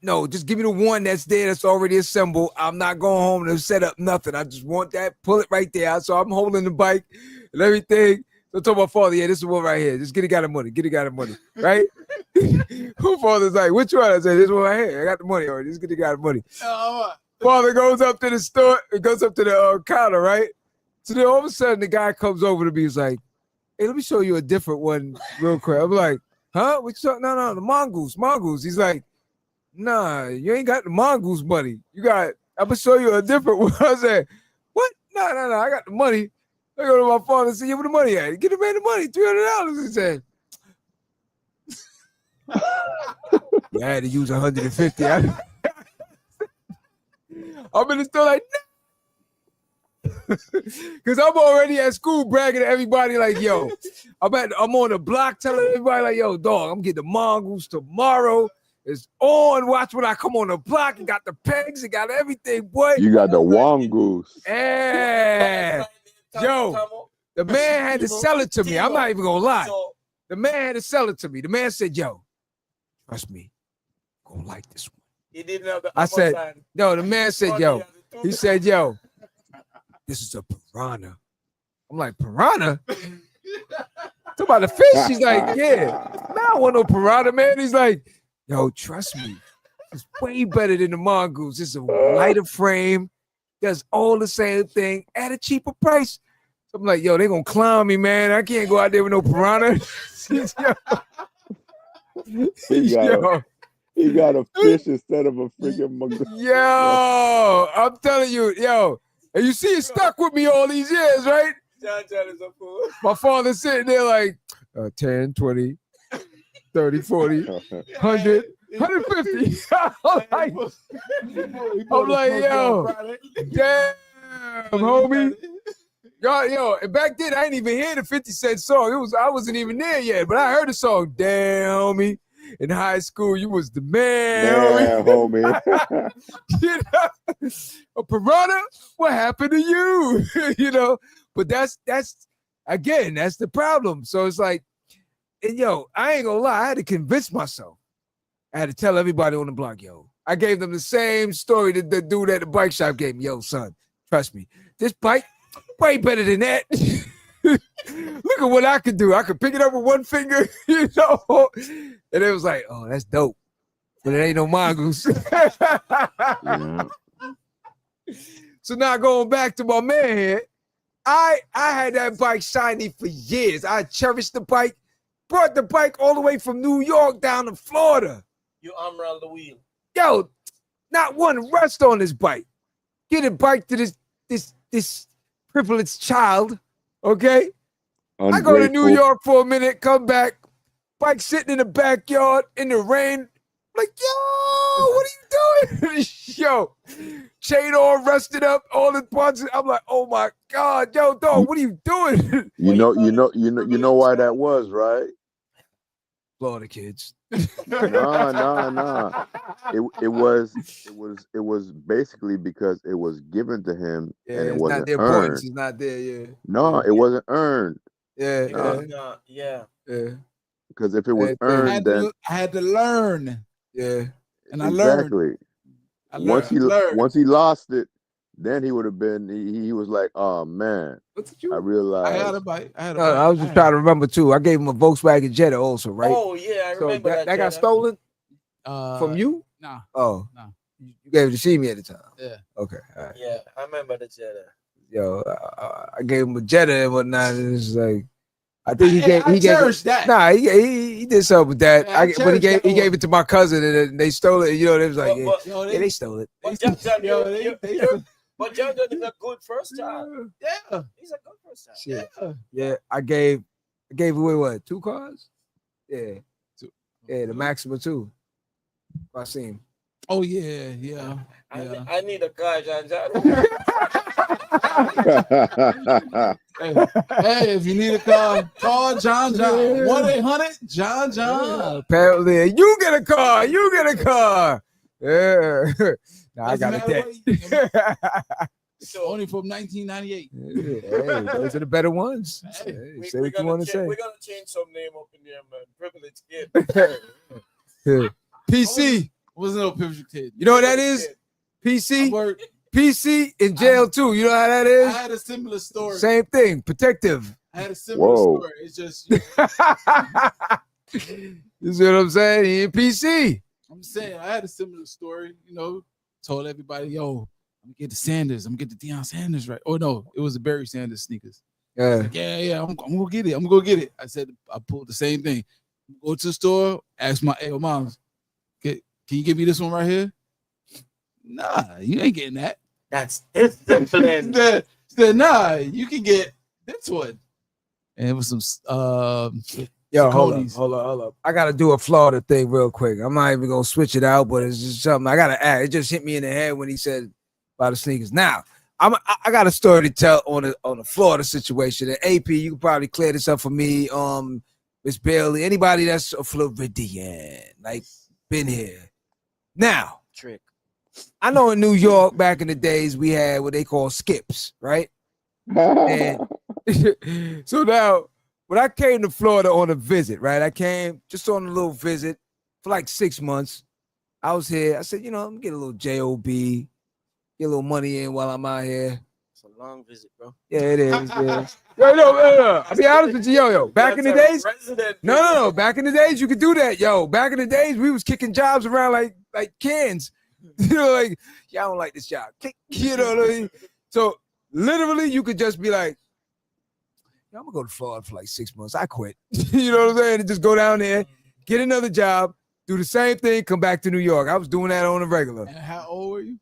no, just give me the one that's there that's already assembled. I'm not going home to set up nothing. I just want that. Pull it right there. So I'm holding the bike and everything. So I told my father, yeah, this is the one right here. Just get the guy the money. Get the guy the money. Right? My father's like, which one? I said, this one right here. I got the money already. Just get the guy the money. Father goes up to the store. It goes up to the counter, right? So then all of a sudden, the guy comes over to me. He's like, hey, let me show you a different one real quick. I'm like, huh? What you talking? No, the mongoose. He's like, nah, you ain't got the mongoose money. I'm gonna show you a different one. I said, what? No, I got the money. I go to my father and say, yeah, where the money at? Get the man the money, $300. He said, yeah, I had to use 150. I'm in the store like, because I'm already at school bragging to everybody like, yo, I'm on the block telling everybody like, yo, dog, I'm getting the mongoose tomorrow. It's on. Watch when I come on the block. It got the pegs. It got everything, boy. You got the wongoose. Yeah. Yo, the man had to sell it to me. I'm not even going to lie. The man had to sell it to me. The man said, yo, trust me, I'm going to like this one. He didn't have the I said, no, the man said, yo, he said, yo, this is a piranha. I'm like, piranha? Talk about the fish. He's like, yeah. Man, I don't want no piranha, man. He's like, yo, trust me. It's way better than the mongoose. It's a lighter frame. Does all the same thing at a cheaper price. So I'm like, yo, they gonna clown me, man. I can't go out there with no piranha. He got a fish instead of a freaking mongoose. Yo, I'm telling you, yo. And you see it stuck with me all these years, right? JohnJohn is a fool. My father's sitting there like 10, 20, 30, 40, 100, 150. I'm like, yo, damn, homie. Yo, and back then I didn't even hear the 50 Cent song. I wasn't even there yet, but I heard the song. Damn, homie. In high school, you was the man, homie. You know, a piranha, what happened to you? You know, but that's again, that's the problem. So it's like, and yo, I ain't gonna lie, I had to convince myself. I had to tell everybody on the block, yo. I gave them the same story that the dude at the bike shop gave me. Yo, son, trust me, this bike way better than that. Look at what I could do. I could pick it up with one finger, you know. And it was like, oh, that's dope. but it ain't no mongoose. Yeah. So now going back to my man here, I had that bike shiny for years. I cherished the bike, brought the bike all the way from New York down to Florida. You unroll the wheel. Yo, not one rust on this bike. Get a bike to this privileged child, okay? Ungrateful. I go to New York for a minute, come back, bike sitting in the backyard in the rain. Like, yo, what are you doing? Yo, chain all rusted up, all the parts. I'm like, oh my God, yo, dog, what are you doing? You know why that was, right? Florida kids. No. It was basically because it was given to him and it it's wasn't not their earned. points. It's not there, yeah. No, it wasn't earned. Yeah. Because if it was earned, then I had to learn. Yeah. And I learned. Exactly. I learned. Once he lost it, then he would have been. He was like, "Oh man, I realized." I had a bike. I was just trying to remember too. I gave him a Volkswagen Jetta also, right? Oh yeah, I remember that. That got Jetta. stolen from you? Nah. Oh, no. You gave it to see me at the time. Yeah. Okay. All right. Yeah, I remember the Jetta. Yo, I gave him a Jetta and whatnot. And it's like, I think he gave that. Nah, he did something with that. Yeah, But he gave it to my cousin and they stole it. You know, they was like, they stole it. But John is a good first child. Yeah, he's a good first child. Shit. Yeah, I gave away what, 2 cars? Yeah, the Maxima too. I seen him. Oh yeah. I need a car, John. Hey, if you need a car, call John. 1-800-JohnJohn. Apparently, you get a car. Yeah. Nah, I got it. Only from 1998. Hey, those are the better ones. Say what you want to say. We're gonna change some name up in there, man. Privileged kid. PC. Wasn't no privileged kid. You know what that is? PC. PC in jail too. You know how that is? I had a similar story. Same thing. Protective. I had a similar story. It's just you see what I'm saying? He in PC. I'm saying I had a similar story. You know, told everybody, yo, I'm gonna get the Sanders. I'm gonna get the Deion Sanders right. Oh no, it was the Barry Sanders sneakers. Yeah, like, yeah. I'm gonna get it. I'm gonna get it. I said I pulled the same thing. Go to the store, ask my mom, can you give me this one right here? Nah, you ain't getting that. That's discipline. Said, nah, you can get this one. And it was some Yo, hold up. I gotta do a Florida thing real quick. I'm not even gonna switch it out, but it's just something I gotta add. It just hit me in the head when he said about the sneakers. Now, I got a story to tell on the Florida situation. And AP, you can probably clear this up for me. Miss Bailey, anybody that's a Floridian, like been here. Now, trick. I know in New York back in the days we had what they call skips, right? And so now when I came to Florida on a visit, right? I came just on a little visit for like 6 months. I was here. I said, I'm gonna get a little JOB, get a little money in while I'm out here. It's a long visit, bro. Yeah, it is. Yeah. Yo. I'll be honest with you, yo. Back in the days, no. Back in the days, you could do that, yo. Back in the days, we was kicking jobs around like cans. Like, I don't like this job. You know what I mean? So literally, you could just be like, I'm gonna go to Florida for like 6 months. I quit. You know what I'm saying? And just go down there, get another job, do the same thing, come back to New York. I was doing that on a regular. And how old were you?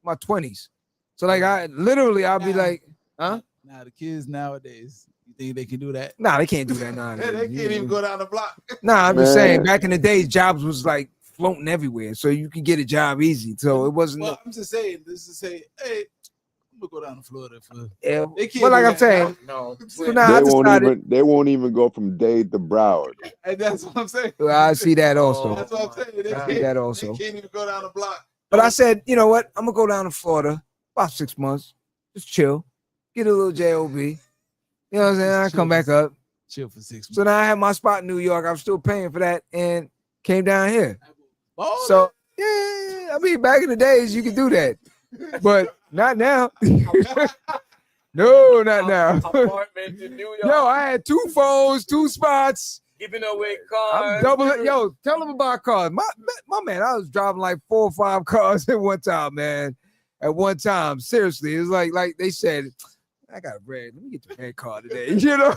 My 20s. So like I'll be like, huh? Now the kids nowadays, you think they can do that? Nah, they can't do that now. They can't even go down the block. Nah, I'm just saying, back in the days, jobs was like floating everywhere, so you could get a job easy. So it wasn't. Well, I'm just saying, this is say, hey, I'm gonna go down to Florida for. Yeah. Well, like I'm saying, no. So now they won't even go from Dade to Broward. And that's what I'm saying. Well, I see that also. That's what I'm saying. I see that also. They can't even go down the block. But I said, you know what? I'm gonna go down to Florida about 6 months, just chill, get a little JOB. You know what I'm saying? I come back up, chill for 6 months. So now I have my spot in New York. I'm still paying for that, and came down here. So yeah, I mean, back in the days, you could do that, but not now. No, not now. Apartment in New York. No, I had 2 phones, 2 spots. Giving away cars. I'm doubling. Yo, tell them about cars. My man, I was driving like 4 or 5 cars at one time, man. At one time, seriously, it was like they said, I got a red. Let me get the red car today. You know,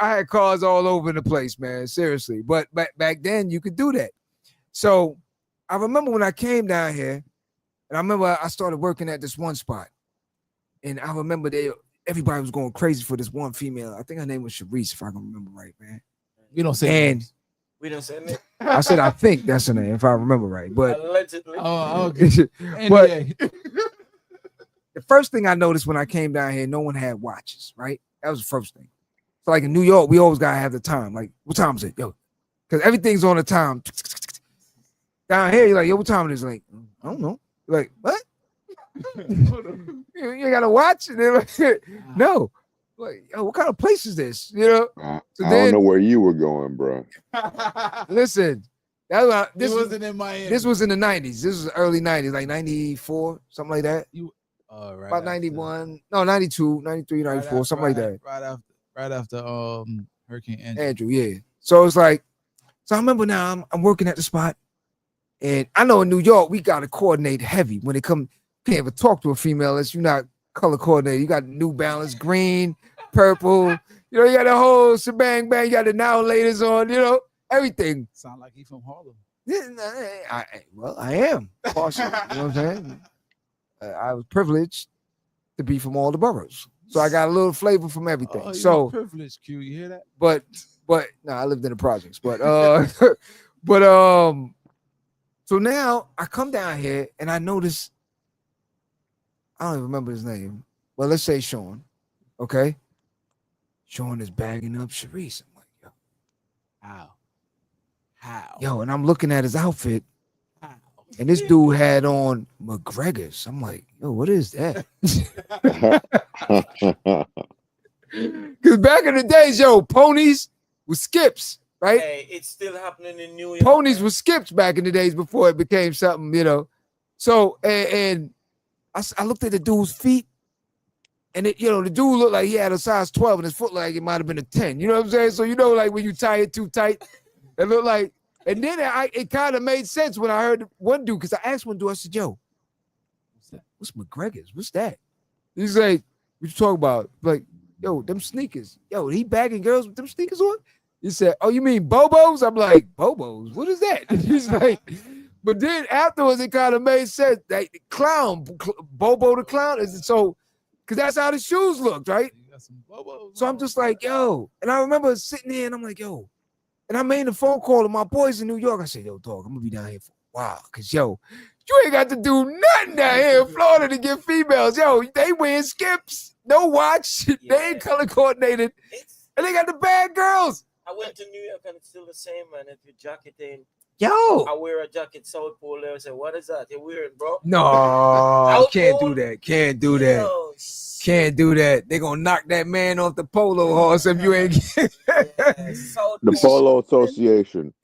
I had cars all over the place, man. Seriously, but back then you could do that. So I remember when I came down here, and I remember I started working at this one spot, and I remember everybody was going crazy for this one female. I think her name was Sharice, if I can remember right, man. We don't say and we don't say it. I said I think that's her name, if I remember right. But allegedly. Oh, okay. But the first thing I noticed when I came down here, no one had watches, right? That was the first thing. So like in New York, we always gotta have the time. Like, what time is it? Yo, because everything's on the time. Down here, you're like, yo, what time it is? Like, I don't know. You're like, what? You ain't got to watch it. They're like, no. Like, yo, what kind of place is this? You know? So I don't know where you were going, bro. Listen, this wasn't in Miami. This was in the 90s. This was early 90s, like 94, something like that. Right about 91, no, 92, 93, 94, something like that. Right after Hurricane Andrew, yeah. So it's like, so I remember now I'm working at the spot, and I know in New York we gotta coordinate heavy when it comes. You can't even talk to a female unless you're not color coordinated. You got New Balance, green, purple. You know, you got the whole shebang bang. You got the now laters on. You know, everything. Sound like he from Harlem. Well, I am partial. You know what I'm saying? I was privileged to be from all the boroughs, so I got a little flavor from everything. Oh, so privileged, Q. You hear that? But no, I lived in the projects. But so now I come down here and I notice. I don't even remember his name. Well, let's say Sean. Okay. Sean is bagging up Sharice. I'm like, yo. How? Yo, and I'm looking at his outfit. How? And this dude had on McGregor's. I'm like, yo, what is that? Because back in the days, yo, ponies with skips, right? Hey, it's still happening in New York. Ponies with skips back in the days before it became something, you know. So, and I looked at the dude's feet, and the dude looked like he had a size 12, and his foot like it might have been a 10. You know what I'm saying? So you know, like when you tie it too tight, it looked like. And then it kind of made sense when I heard one dude, because I asked one dude, I said, "Yo, what's McGregor's? What's that?" He's like, "What you talking about?" Like, "Yo, them sneakers. Yo, he bagging girls with them sneakers on." He said, "Oh, you mean Bobos?" I'm like, "Bobos? What is that?" He's like. But then afterwards, it kind of made sense. Like the clown, Bobo the clown, is so, because that's how the shoes looked, right? So I'm just like, yo. And I remember sitting there and I'm like, yo. And I made a phone call to my boys in New York. I said, yo, dog, I'm going to be down here for a while. Because, yo, you ain't got to do nothing down here in Florida to get females. Yo, they wearing skips, no watch. Yeah. They ain't color coordinated. And they got the bad girls. I went to New York and it's still the same, man. If you jacket in. Yo, I wear a jacket, South Pole there. I say, what is that? You're weird, bro. No, can't do that. Can't do that. Can't do that. They're gonna knock that man off the polo horse if you ain't the Polo Association.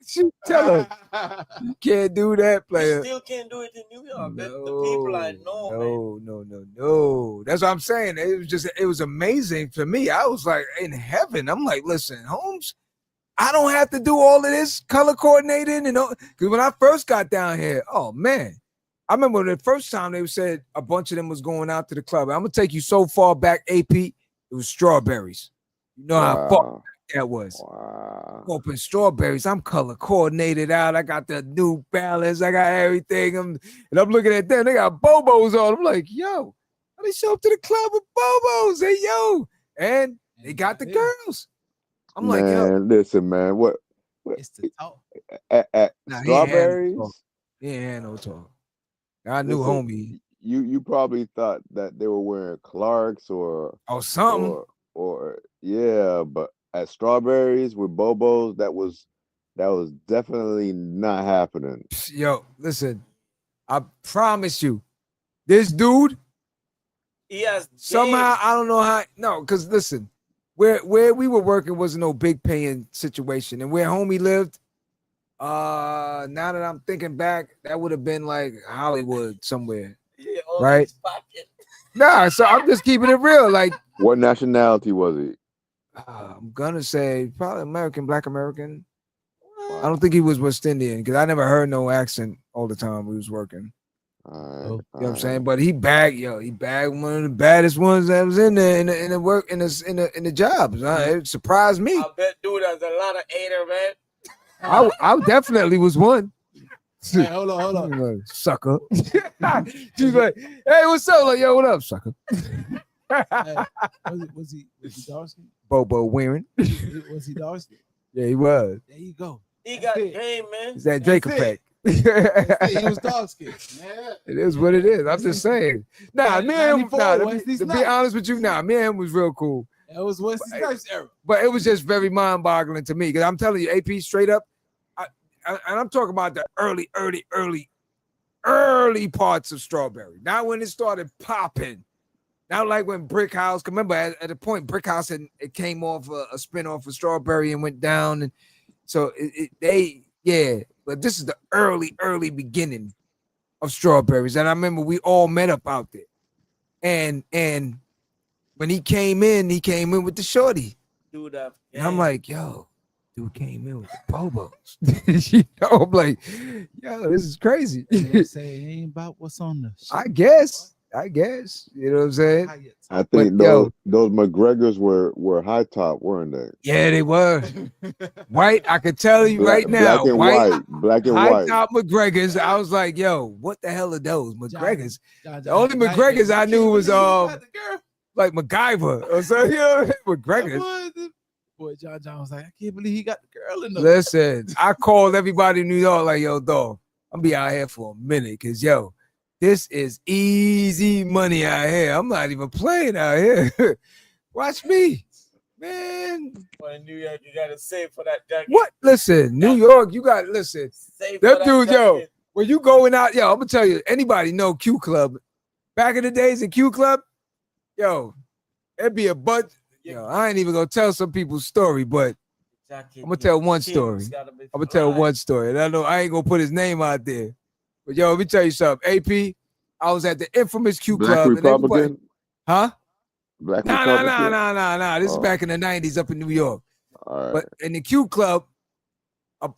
Tell her you can't do that, player. You still can't do it in New York. The people I know, no. That's what I'm saying. It was amazing for me. I was like in heaven. I'm like, listen, Holmes, I don't have to do all of this color coordinating and all. Because when I first got down here, oh man, I remember the first time they said a bunch of them was going out to the club. I'm gonna take you so far back, AP. It was Strawberries. You know how far that was. Wow. Open Strawberries. I'm color coordinated out. I got the New Balance. I got everything. And I'm looking at them. They got Bobos on. I'm like, yo, how they show up to the club with Bobos? Hey, yo, and they got the girls. I'm like, yo, listen, man. What it's the talk. At Strawberries? He ain't had no talk. I knew, homie. You probably thought that they were wearing Clarks or something. Or yeah, but at Strawberries with Bobos, that was definitely not happening. Yo, listen, I promise you, this dude, he has somehow, I don't know how. No, because listen. Where we were working wasn't no big paying situation, and where homie lived, now that I'm thinking back, that would have been like Hollywood somewhere, right? Nah, so I'm just keeping it real. Like, what nationality was he? I'm gonna say probably American, Black American. I don't think he was West Indian because I never heard no accent all the time we was working. All right, You know what I'm saying? But he bagged one of the baddest ones that was in there in the work in the jobs. It surprised me. I bet dude has a lot of hater, man. I definitely was one. Hey, hold on. Like, sucker. She's like, hey, what's up? Like, yo, what up, sucker? Hey, was he dark skin? Bobo wearing. Was he dark skin? Yeah, he was. There you go. He got game, man. It's that Drake effect. He was dark skin. Yeah. It is what it is. I'm just saying. Nah, me and him, to be Snipes. honest with you, me and him was real cool. That was Wesley Snipes era. But it was just very mind-boggling to me because I'm telling you, AP straight up, and I'm talking about the early parts of Strawberry. Not when it started popping. Not like when Brick House. Remember, at the point, Brick House it came off a spin-off of Strawberry and went down, and so But this is the early beginning of Strawberries, and I remember we all met up out there, and when he came in with the shorty, Dude, and I'm like, yo, dude came in with the bobos. You know, I'm like, yo, this is crazy. Say it ain't about what's on the shit. I guess. You know what I'm saying? I think those McGregors were high top, weren't they? Yeah, they were. White, I could tell you right now. Black and high white. top McGregors. I was like, yo, what the hell are those McGregors? The only McGregors I knew was like MacGyver or something. You know, McGregors. Boy, John was like, I can't believe he got the girl in the. Listen, I called everybody in New York like, yo, dog, I'm be out here for a minute because yo, this is easy money out here. I'm not even playing out here. Watch me, man. Well, in New York, you gotta save for that jacket. What? Listen, New York, you got listen. Save Them for that dudes, yo, jacket. when you going out, yo, I'm gonna tell you, anybody know Q Club? Back in the days in Q Club, yo, it'd be a bunch. Yo, I ain't even gonna tell some people's story, but I'm gonna tell one story. I'm gonna tell one story, and I know I ain't gonna put his name out there. But yo, let me tell you something. AP, I was at the infamous Q Black Club. Republican? Huh? Black Nah. This is back in the 90s up in New York. All right. But in the Q Club,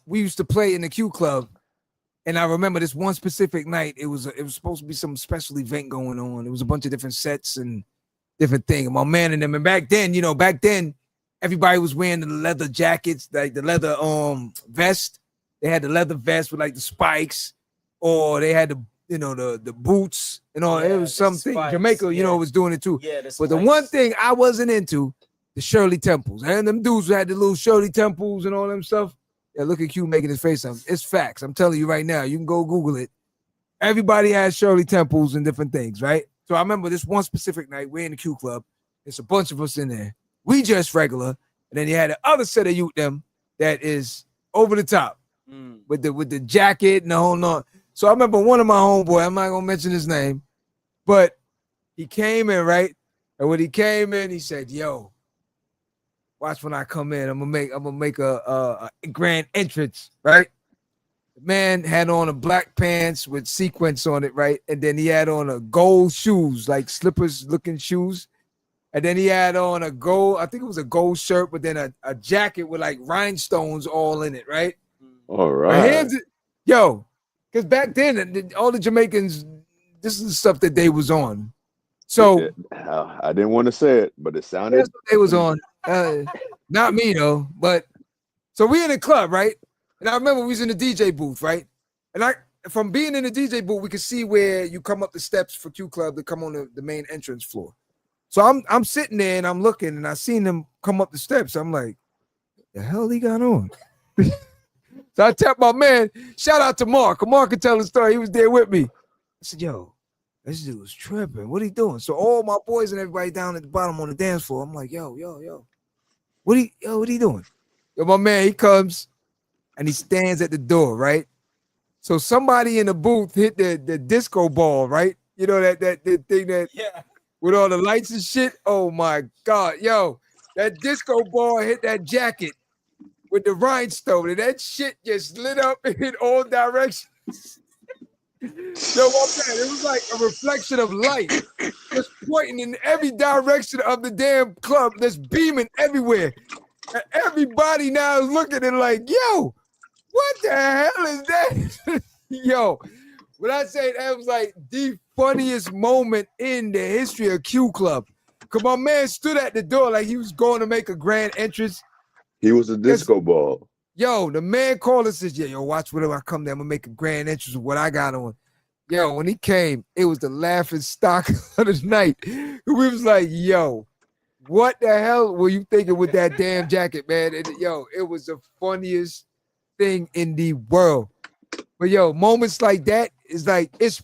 we used to play in the Q Club. And I remember this one specific night, it was supposed to be some special event going on. It was a bunch of different sets and different things. My man and them. And back then, everybody was wearing the leather jackets, like the leather vest. They had the leather vest with like the spikes, or they had the boots and all. Yeah, it was something. spikes, Jamaica, was doing it too. Yeah, But the one thing I wasn't into, the Shirley Temples. And them dudes who had the little Shirley Temples and all them stuff. Yeah, look at Q making his face up. It's facts. I'm telling you right now. You can go Google it. Everybody has Shirley Temples and different things, right? So I remember this one specific night, we're in the Q Club. There's a bunch of us in there. We just regular. And then you had the other set of youth them that is over the top with the jacket and the whole none. So I remember one of my homeboy, I'm not gonna mention his name, but he came in, right? And when he came in, he said, yo, watch when I come in. I'm gonna make a grand entrance, right? The man had on a black pants with sequins on it, right? And then he had on a gold shoes, like slippers looking shoes. And then he had on a gold, I think it was a gold shirt, but then a jacket with like rhinestones all in it, right? All right. Because back then, all the Jamaicans, this is the stuff that they was on. So I didn't want to say it, but it sounded. That's what they was on. Not me though, but so we in the club, right? And I remember we was in the DJ booth, right? And from being in the DJ booth, we could see where you come up the steps for Q Club to come on the main entrance floor. So I'm sitting there and I'm looking and I seen them come up the steps. I'm like, the hell he got on? So I tapped my man, shout out to Mark. Mark could tell the story. He was there with me. I said, yo, this dude was tripping. What he doing? So all my boys and everybody down at the bottom on the dance floor, I'm like, yo. What he doing? Yo, my man, he comes and he stands at the door, right? So somebody in the booth hit the disco ball, right? You know, that thing that with all the lights and shit. Oh my God, yo, that disco ball hit that jacket with the rhinestone, and that shit just lit up in all directions. Yo, my man, it was like a reflection of light, just pointing in every direction of the damn club, that's beaming everywhere. And everybody now is looking and like, yo, what the hell is that? Yo, when I say that was like the funniest moment in the history of Q Club. Cause my man stood at the door like he was going to make a grand entrance. He was a disco ball. Yo, the man called and says, yeah, yo, watch whenever I come there, I'm gonna make a grand entrance with what I got on. Yo, when he came, it was the laughing stock of the night. We was like, yo, what the hell were you thinking with that damn jacket, man? And yo, it was the funniest thing in the world. But yo, moments like that is like, it's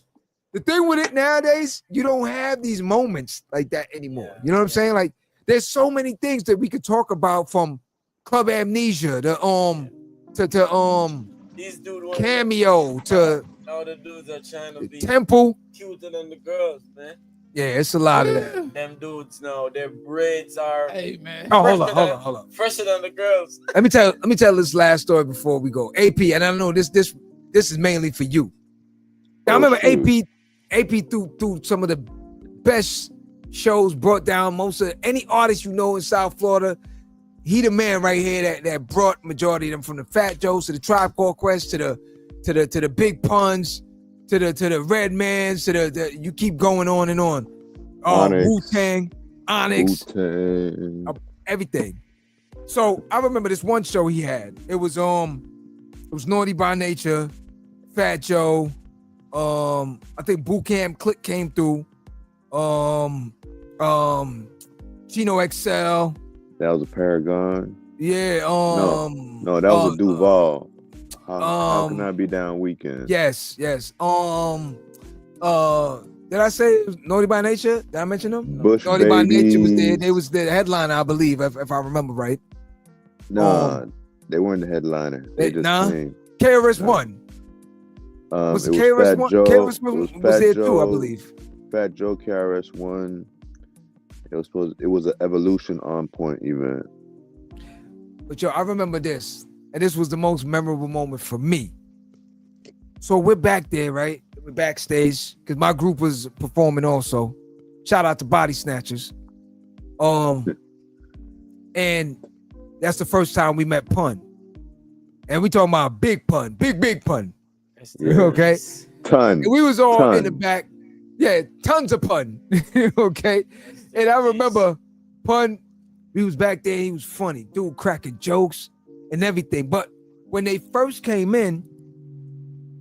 the thing with it nowadays, you don't have these moments like that anymore. You know what I'm saying? Like, there's so many things that we could talk about, from Club Amnesia to These dudes Cameo to all the dudes are trying to be Temple. cuter than the girls, man. Yeah, it's a lot of that. Them dudes now, their braids are Oh, hold on. fresher than the girls. Let me tell this last story before we go. AP, and I know this is mainly for you. Now, I remember AP through some of the best shows, brought down most of any artist you know in South Florida. He the man right here that brought majority of them, from the Fat Joes to the Tribe Called Quest to the Big Puns to the Red Mans to the you keep going on and on. Wu-Tang, Onyx, everything. So I remember this one show he had. It was Naughty by Nature, Fat Joe, I think Boot Camp Click came through, Chino XL. That was a Paragon. Yeah. No, that was a Duval. How can I be down weekend? Yes. Did I say it was Naughty by Nature? Did I mention them? Bush Naughty by Nature was there. Babies. They was the headliner, I believe, if I remember right. Nah, they weren't the headliner. They just came. KRS-One. Was it was KRS-One? Fat Joe. KRS-One was there too, I believe. Fat Joe, KRS-One. It was an Evolution On Point event. But yo, I remember this, and this was the most memorable moment for me. So we're back there, right? We're backstage because my group was performing also. Shout out to Body Snatchers. And that's the first time we met Pun. And we talking about big Pun, big Pun. Okay? Ton. And we was all in the back. Yeah, tons of Pun. Okay? And I remember Pun, we was back there, he was funny. Dude cracking jokes and everything. But when they first came in,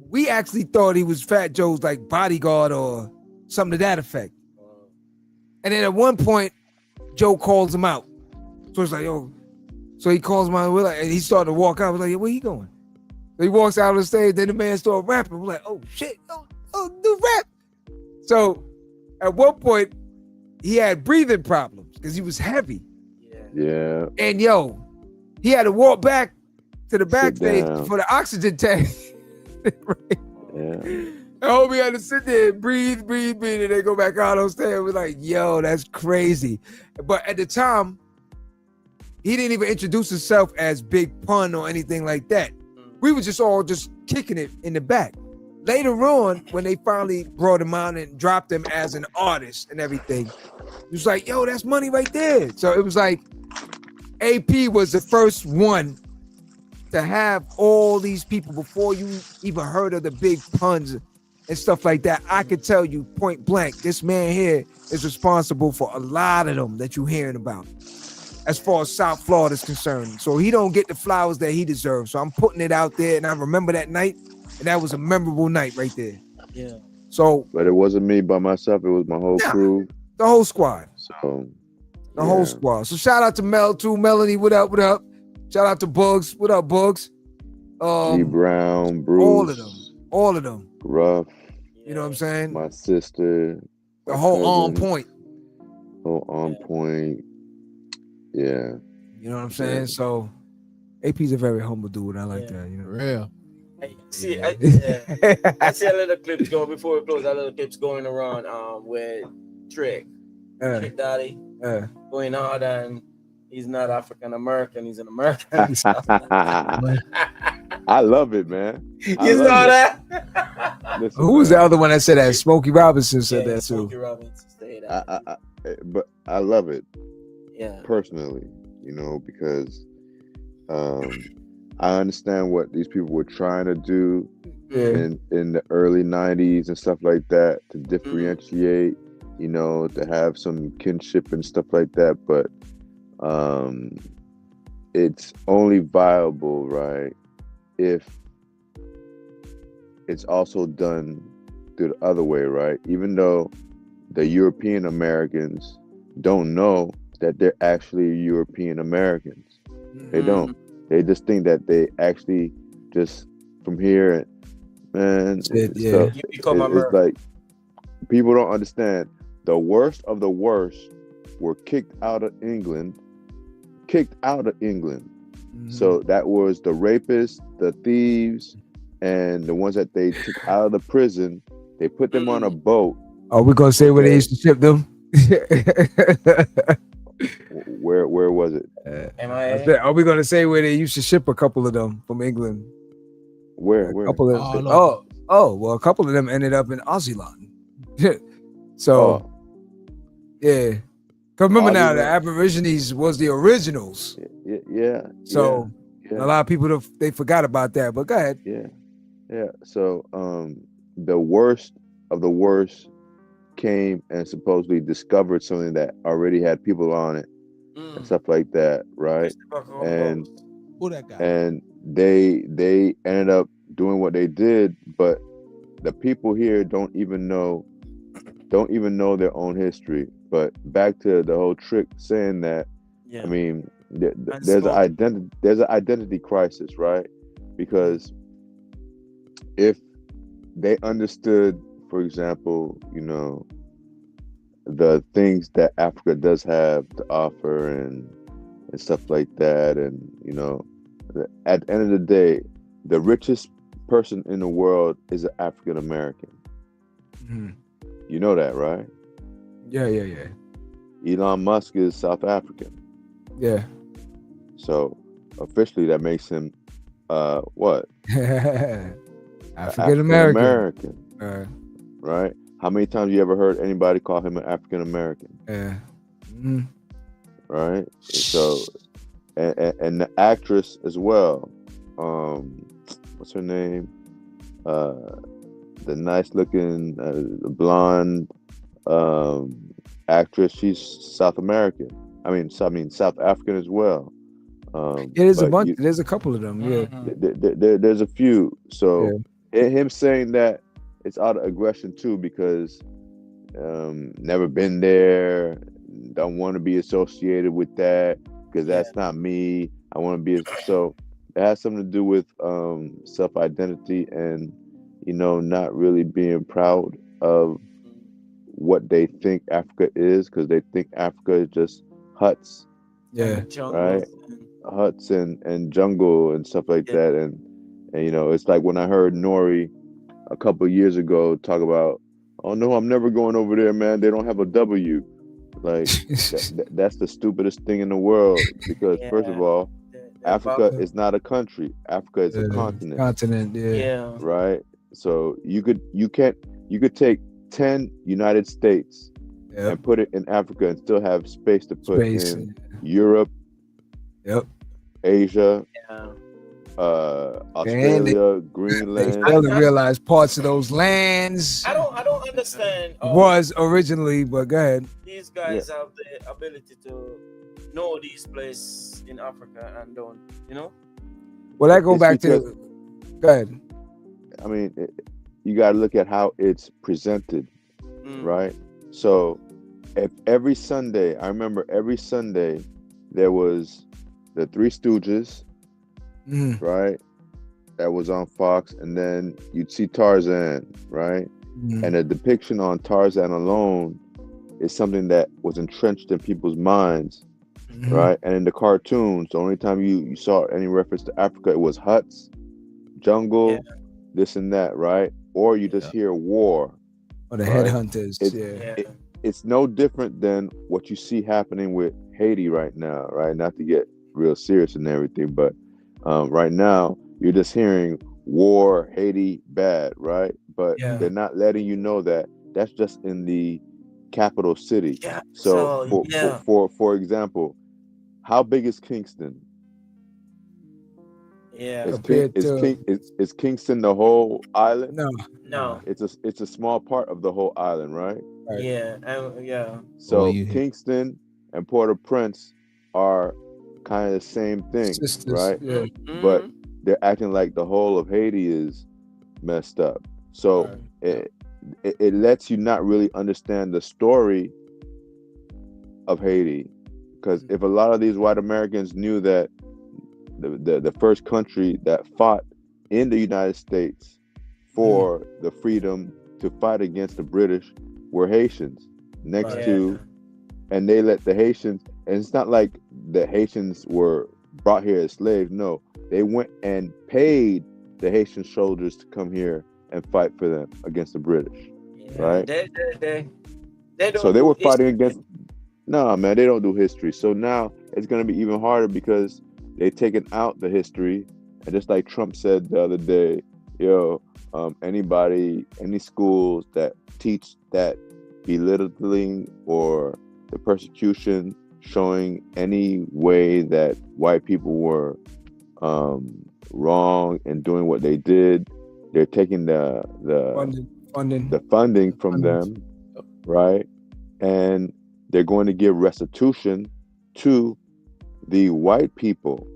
we actually thought he was Fat Joe's like bodyguard or something to that effect. And then at one point, Joe calls him out. So it's like, yo, so he calls him out, we're like, and he started to walk out. We're like, where he going? So he walks out on the stage, then the man started rapping. We're like, oh shit, do rap. So at one point, he had breathing problems because he was heavy. Yeah. And yo, he had to walk back to the backstage for the oxygen tank. Right? Yeah. And homie had to sit there and breathe, and they go back out on stage. We're like, yo, that's crazy. But at the time, he didn't even introduce himself as Big Pun or anything like that. We were just all just kicking it in the back. Later on, when they finally brought him out and dropped him as an artist and everything, it was like, yo, that's money right there. So it was like, AP was the first one to have all these people before you even heard of the Big Puns and stuff like that. I could tell you point blank, this man here is responsible for a lot of them that you're hearing about as far as South Florida is concerned. So he don't get the flowers that he deserves. So I'm putting it out there, and I remember that night, and that was a memorable night right there. Yeah. So, but it wasn't me by myself. It was my whole crew. The whole squad. So the whole squad. So shout out to Mel too. Melanie, what up? Shout out to Bugs. What up, Bugs? G Brown, Bruce. All of them. Ruff. You know what I'm saying? My sister. The whole On Point. Whole On Point. Yeah. You know what I'm saying? Yeah. So AP's a very humble dude. I like that. You know, real. I see a little clips going before we close. A little clips going around with Trick Daddy going hard, and he's not African American. He's an American. I love it, man. You saw that? Listen, Who was the man, other one that said that? Smokey Robinson said that too. Smokey Robinson said that. but I love it Yeah. personally, because I understand what these people were trying to do in the early 90s and stuff like that to differentiate, to have some kinship and stuff like that, but it's only viable, right, if it's also done through the other way, right? Even though the European Americans don't know that they're actually European Americans. They don't. They just think that they actually just from here, man. You become It's like people don't understand. The worst of the worst were kicked out of England. So that was the rapists, the thieves, and the ones that they took out of the prison. They put them on a boat. Are we gonna say where they used to ship them? Where was it? Are we gonna say where they used to ship a couple of them from England? Where? A couple of well, a couple of them ended up in Aussie. So yeah. Cause remember now, the Aborigines was the originals. Yeah. So a lot of people they forgot about that. But go ahead. Yeah. So the worst of the worst came and supposedly discovered something that already had people on it and stuff like that, right? And they ended up doing what they did, but the people here don't even know their own history. But back to the whole trick saying that, I mean, there's an identity crisis, right? Because if they understood, for example, the things that Africa does have to offer and stuff like that, and at the end of the day, the richest person in the world is an African American. You know that, right? Yeah. Elon Musk is South African. Yeah. So officially, that makes him what? African American. Right? How many times you ever heard anybody call him an African American? Yeah. Right? So, and the actress as well. What's her name? The nice looking blonde actress. She's South American. I mean South African as well. There's a bunch. There's a couple of them. Yeah. There's a few. So him saying that, it's out of aggression too, because never been there, don't want to be associated with that, because that's not me. I want to be so. It has something to do with self-identity and not really being proud of what they think Africa is, because they think Africa is just huts, right? Huts and jungle and stuff like that, and it's like when I heard Nori a couple of years ago talk about, oh no, I'm never going over there, man. They don't have a W. Like that's the stupidest thing in the world, because first of all, Africa is not a country. Africa is a continent. Right. So you could take 10 United States and put it in Africa and still have space to put in Europe, Asia, Australia, Greenland. They fail to realize parts of those lands. I don't understand. Was originally, but go ahead. These guys have the ability to know these places in Africa and don't, Well, that go back to. Go ahead. I mean, you got to look at how it's presented, right? So, if every Sunday, I remember every Sunday, there was the Three Stooges, right? That was on Fox, and then you'd see Tarzan, right? And a depiction on Tarzan alone is something that was entrenched in people's minds, right? And in the cartoons, the only time you saw any reference to Africa, it was huts, jungle, this and that, right? Or you just hear war. Or the headhunters. It's no different than what you see happening with Haiti right now, right? Not to get real serious and everything, but right now you're just hearing war, Haiti, bad, right? but Yeah. they're not letting you know that that's just in the capital city. Yeah. So So yeah. for example, how big is Kingston? Yeah. Compared to Is Kingston the whole island? No. It's a small part of the whole island, right? Right. Yeah. Yeah. So you hit- Kingston and Port-au-Prince are kind of the same thing, sisters. right? Yeah. But they're acting like the whole of Haiti is messed up. So Right. it lets you not really understand the story of Haiti, because if a lot of these white Americans knew that the first country that fought in the United States for the freedom to fight against the British were Haitians, next to, and they let the Haitians, and it's not like the Haitians were brought here as slaves. No, they went and paid the Haitian soldiers to come here and fight for them against the British, right? They don't So they were do fighting history. against. No, man, they don't do history. So now it's going to be even harder because they've taken out the history, and just like Trump said the other day, any schools that teach that belittling or the persecution showing any way that white people were wrong in doing what they did, they're taking the funding from them, right? And they're going to give restitution to the white people,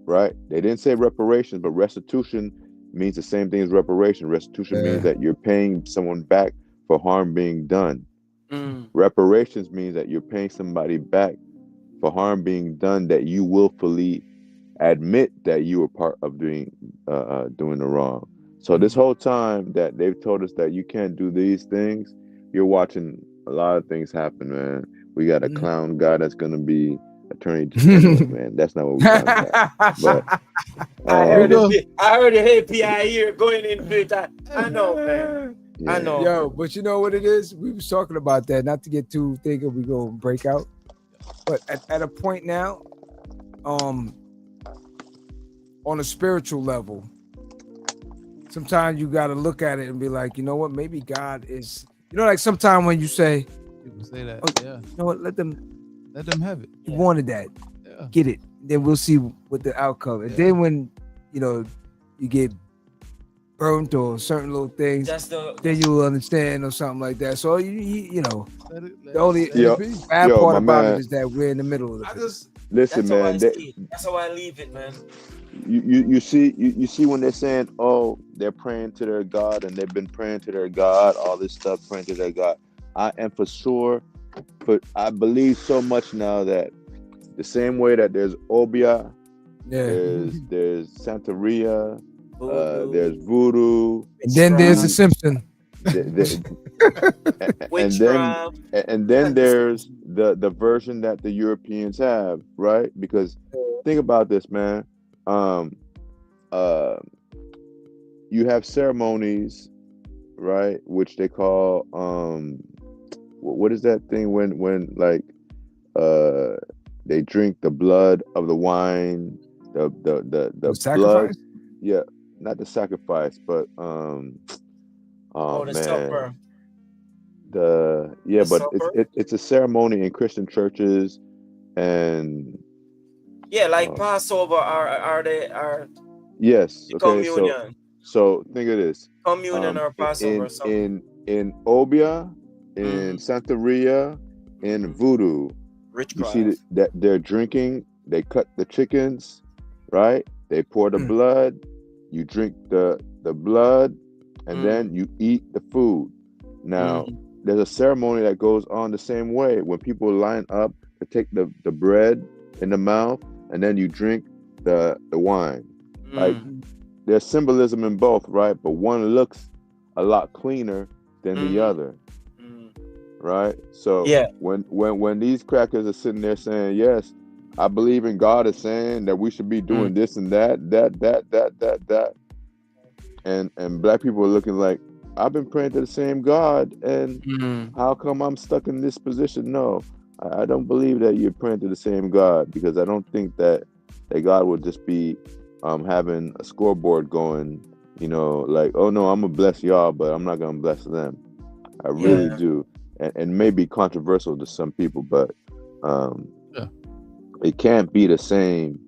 right? They didn't say reparations, but restitution means the same thing as reparation. Restitution means that you're paying someone back for harm being done. Reparations means that you're paying somebody back for harm being done that you willfully admit that you were part of doing the wrong. So this whole time that they've told us that you can't do these things, you're watching a lot of things happen, man. We got a clown guy that's gonna be attorney general, man. That's not what we're talking about. But I heard the API here going in bit. I know, man. yeah. I know. Yo, but you know what it is? We was talking about that, not to get too thinking we gonna break out. But at a point now, on a spiritual level, sometimes you gotta look at it and be like, you know what, maybe God is, like sometimes when you say, People say that. you know what, let them have it. You wanted that. Yeah. Get it. Then we'll see what the outcome. And then when you get burnt or certain little things, then you will understand or something like that. So the only bad part about it is that we're in the middle of it. Listen, man. That's how I leave it, man. You see when they're saying, oh, they're praying to their God and they've been praying to their God, all this stuff, praying to their God. I am for sure, but I believe so much now that the same way that there's Obia, there's Santeria, there's Voodoo, and then there's the Simpson. And then there's the version that the Europeans have, right? Because think about this, man. You have ceremonies, right, which they call what is that thing when like they drink the blood of the wine, the blood, sacrifice? Yeah, not the sacrifice, but the supper. But it's a ceremony in Christian churches, and like Passover are yes, the okay, communion. So think of this: communion or Passover. In Obia, in Santeria, in Voodoo, you see that they're drinking. They cut the chickens, right? They pour the blood. You drink the blood, and then you eat the food. Now, there's a ceremony that goes on the same way when people line up to take the bread in the mouth, and then you drink the wine. Like, there's symbolism in both, right? But one looks a lot cleaner than the other, right? So when these crackers are sitting there saying, yes, I believe in God is saying that we should be doing this and that, and black people are looking like, I've been praying to the same God, and how come I'm stuck in this position? No, I don't believe that you're praying to the same God, because I don't think that God would just be having a scoreboard going You know, like, oh no, I'm gonna bless y'all, but I'm not gonna bless them. I really Yeah. do, and maybe controversial to some people, but Yeah. it can't be the same.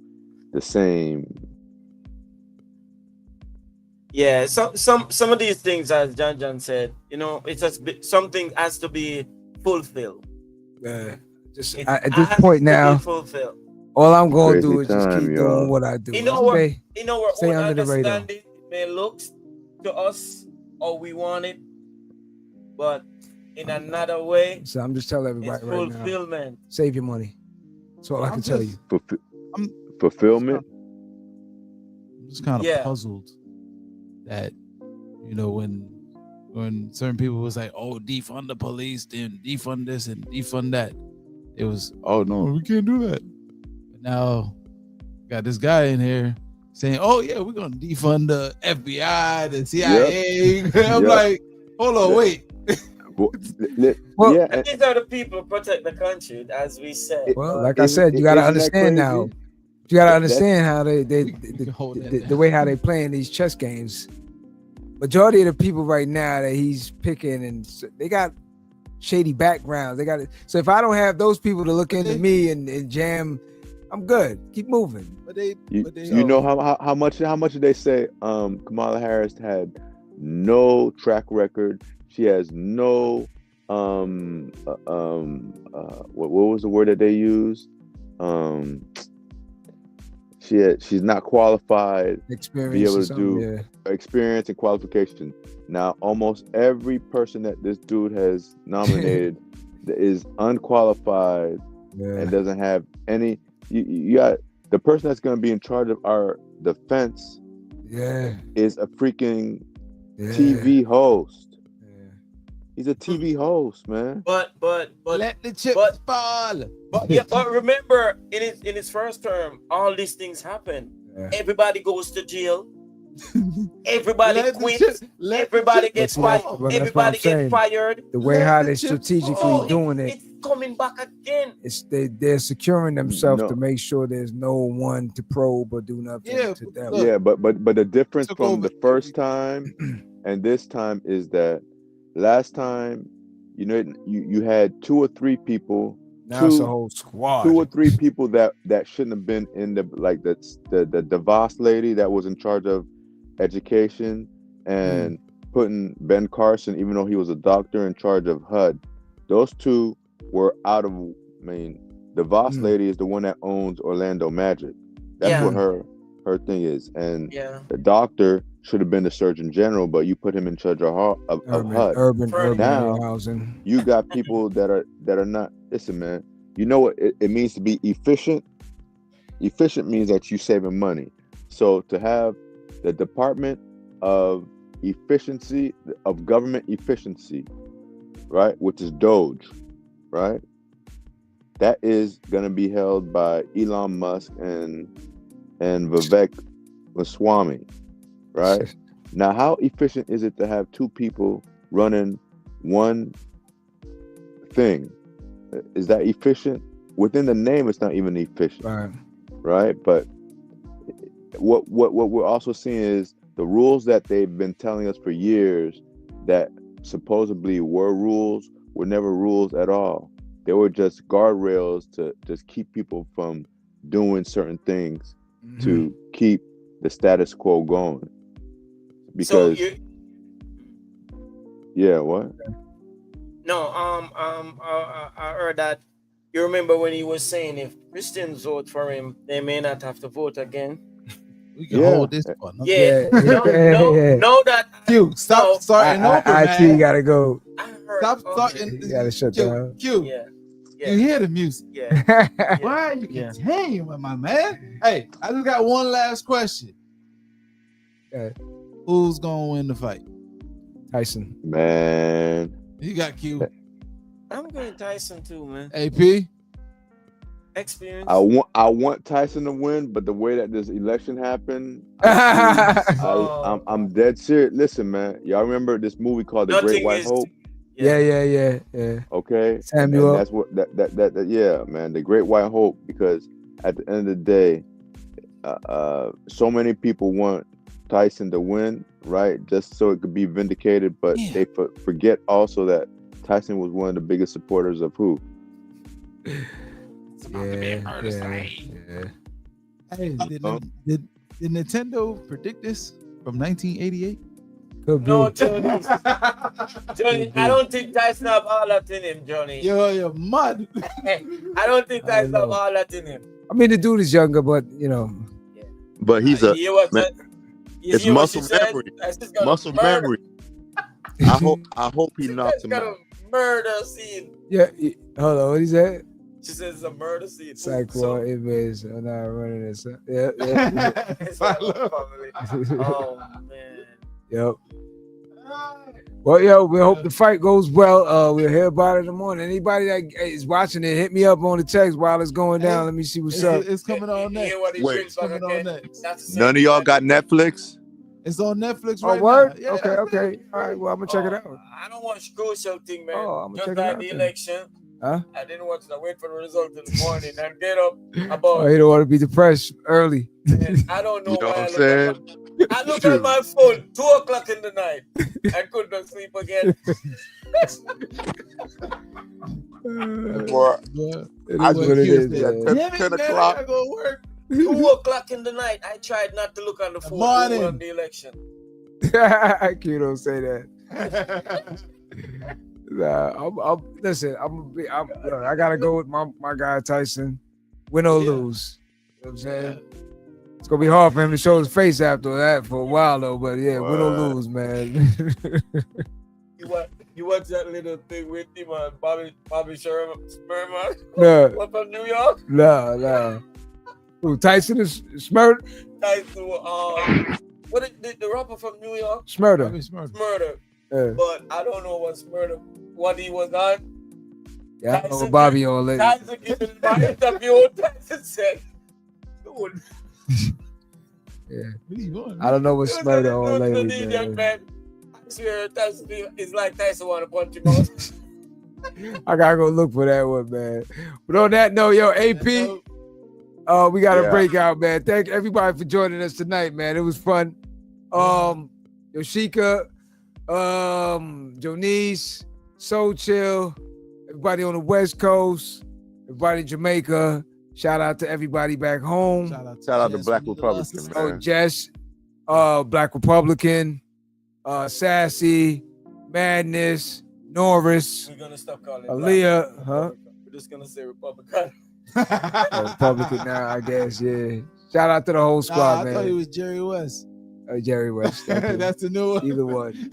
Yeah, some of these things, as John said, you know, it's just something has to be fulfilled. Just It at this has point to be now, fulfilled. all I'm gonna Crazy do is just time, keep doing y'all. what I do. In our Stay own under the radar. understanding, it may look to us how we want it, but in another way, So I'm just telling it's everybody right now, fulfillment. save your money. That's all I can tell you. Fulfillment. I'm just kind of Yeah. puzzled that, you know, when certain people was like, oh, defund the police, then defund this and defund that, it was, oh no, we can't do that. But now got this guy in here saying, oh yeah, we're gonna defund the FBI, the CIA. I'm Yep. like, hold on, wait. Well, And these are the people who protect the country, as we said. Well, like I said, you gotta understand now. You gotta understand how the way how they playing these chess games. Majority of the people right now that he's picking, and they got shady backgrounds. They got it. So if I don't have those people to look into me and jam, I'm good. Keep moving. But they You know how much did they say Kamala Harris had no track record? She has no what was the word that they used? She's not qualified to be able to do experience and qualification. Now almost every person that this dude has nominated is unqualified and doesn't have any. You got the person that's going to be in charge of our defense. Is a freaking TV host. He's a TV host, man. But let the chips fall. But remember, in his first term, all these things happen. Everybody goes to jail. Everybody quits. Everybody gets fired. Everybody gets fired. The way how they're strategically doing it, it's coming back again. They're securing themselves to make sure there's no one to probe or do nothing to them. Yeah, but the difference from the first time and this time is that last time, you know, you had 2 or 3 people. Now it's a whole squad. 2 or 3 people that shouldn't have been in the DeVos lady that was in charge of education and putting Ben Carson, even though he was a doctor, in charge of HUD. Those 2 were out of. I mean, DeVos lady is the one that owns Orlando Magic. That's what her thing is, and the doctor should have been the Surgeon General, but you put him in charge of HUD. Urban now, housing. You got people that are not. Listen, man. You know what it means to be efficient? Efficient means that you're saving money. So to have the Department of Efficiency, of Government Efficiency, right, which is DOGE, right? That is going to be held by Elon Musk and Vivek Ramaswamy, right? Now, how efficient is it to have 2 people running one thing? Is that efficient? Within the name, it's not even efficient, right? But what we're also seeing is the rules that they've been telling us for years that supposedly were rules were never rules at all. They were just guardrails to just keep people from doing certain things to keep the status quo going. Because what? No, I heard that. You remember when he was saying if Christians vote for him, they may not have to vote again. We can hold this one. No, that Q, stop starting over, man. You gotta go. Stop starting. You gotta shut down. Q. You hear the music. Why are you continuing with my man? Hey, I just got one last question. Who's gonna win the fight? Tyson. Man. You got Q. I'm going Tyson too, man. AP. Experience. I want Tyson to win, but the way that this election happened, I'm dead serious. Listen, man, y'all remember this movie called The Great White Hope? Yeah. Okay, Samuel. And that's what that yeah, man, The Great White Hope. Because at the end of the day, so many people want Tyson to win, right? Just so it could be vindicated. But they forget also that Tyson was one of the biggest supporters of who? Hey, did Nintendo predict this from 1988? No, Johnny. Johnny, I don't think Tyson have all that in him, Johnny. You're mad. I don't think Tyson have all that in him. I mean, the dude is younger, but you know. But he's a man, it's muscle memory. Muscle memory. I hope he knocks him out. Murder scene. Yeah, hold on, what he said? She says it's a murder scene. It's like what inmates are not running this. Yeah. It's like oh man. Yep. Well, yo, we hope the fight goes well. We'll hear about it in the morning. Anybody that is watching it, hit me up on the text while it's going down. Let me see what's up. It's coming on next. Wait, It's coming on next. none of y'all got Netflix? It's on Netflix Oh, right word? now. Okay. All right, well, I'm going to check it out. I don't watch crucial thing, man. Oh, I'm going to just check it like out the then. election. Huh? I didn't watch it. I wait for the result in the morning and get up about. Oh, you don't want to be depressed early. I don't know You know why what I'm saying? I look at my phone 2:00 in the night. I could not sleep again. Or I what it is, at 10 o'clock. I go work. 2:00 in the night. I tried not to look on the phone on the election. Q don't say that. Nah, listen. I gotta go with my guy Tyson. Win or lose. You know what I'm saying? It's gonna be hard for him to show his face after that for a while though. But yeah, win or lose, man. You watch that little thing with him on Bobby Sherman? No. What from New York? No. Who, Tyson is Smurder? Tyson, what is the rapper from New York? Smurder. Smurder. Yeah. But I don't know what he was on. Yeah, I know what Bobby on lately. Tyson giving my interview. Tyson said, dude. Yeah. I don't know what Smurder on lately. Man. I swear Tyson is like Tyson want to punch him out. I gotta go look for that one, man. But on that note, yo, AP, we got to break out, man. Thank everybody for joining us tonight, man. It was fun. Yoshika, Jonice, Soul Chill, everybody on the West Coast, everybody in Jamaica. Shout out to everybody back home. Shout out to Black Republican, man. Jess, Black Republican, Sassy, Madness, Norris, We're gonna stop calling Aaliyah, huh? We're just gonna say Republican. Republican now, I guess, yeah. Shout out to the whole squad, man. I thought it was Jerry West. Jerry West. That's the new one. Either one.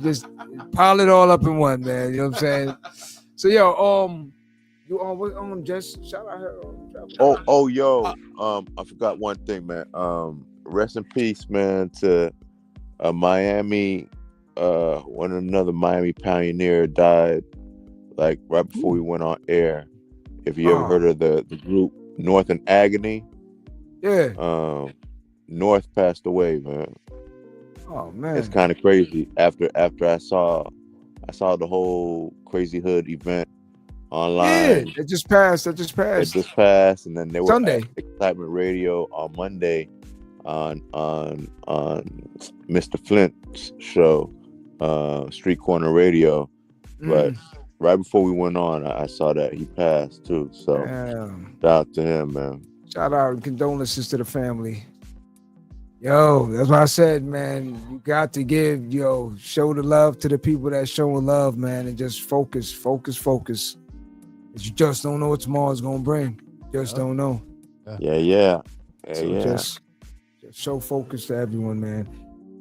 Just pile it all up in one, man. You know what I'm saying? So, yo, you on just shout out her. I forgot one thing, man. Rest in peace, man, to Miami. Another Miami pioneer died like right before we went on air. If you ever heard of the group North and Agony, North passed away, man. Oh man, it's kind of crazy. After I saw the whole Crazy Hood event online. Yeah, it just passed. It just passed, and then they were Sunday at Excitement Radio on Monday on Mr. Flint's show, Street Corner Radio. But right before we went on, I saw that he passed too. So shout out to him, man. Shout out and condolences to the family. Yo, that's what I said, man. You got to show the love to the people that showing love, man, and just focus. Because you just don't know what tomorrow's gonna bring. Just don't know. Just show focus to everyone, man.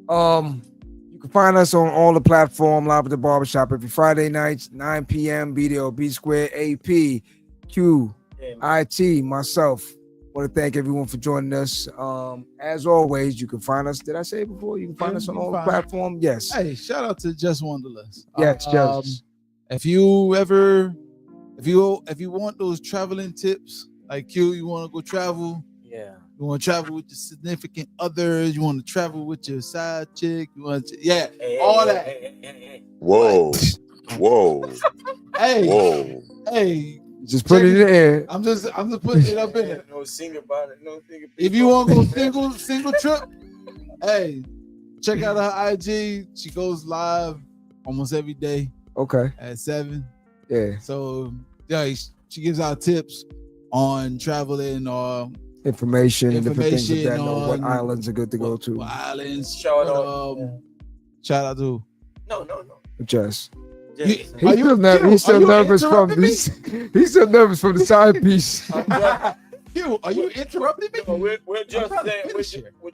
You can find us on all the platforms, Live at the Barbershop every Friday nights, 9 p.m. BDO, B Square, AP, Q, IT, myself. Want to thank everyone for joining us. As always, you can find us. Did I say it before? You can find us on all the platforms. Yes. Hey, shout out to Just Wanderlust. Yes, Just. If you want those traveling tips, like Q, you want to go travel. Yeah. You want to travel with your significant others. You want to travel with your side chick. You want to, all that. Whoa. Hey. Just put it in the air. I'm just putting it up in it. No sing about it. No thing. If you want to go single trip, hey, check out her IG. She goes live almost every day Okay. at 7. Yeah. So yeah, she gives out tips on traveling or Information and different things of that. on What islands are good to go to. what islands. Shout out. Shout out to No. Just. Just- He's still nervous from he's still nervous from the side piece. Q, are you interrupting me? No, we're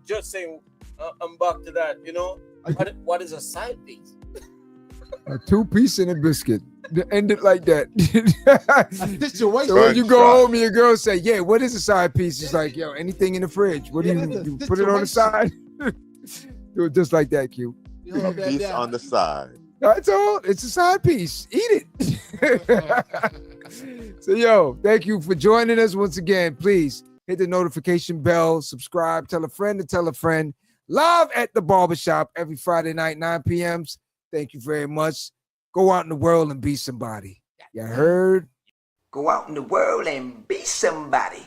just saying. I'm back to that. You know, what is a side piece? A 2-piece and a biscuit. End it like that. Situation. So when you go home and your girl say, "Yeah, what is a side piece?" It's like, "Yo, anything in the fridge. What do you put it on the side?" Do it just like that, Q. Piece on the side. That's all. It's a side piece. Eat it. So, yo, thank you for joining us once again. Please hit the notification bell, subscribe, tell a friend to tell a friend. Live at the barbershop every Friday night, 9 p.m. Thank you very much. Go out in the world and be somebody. You heard? Go out in the world and be somebody.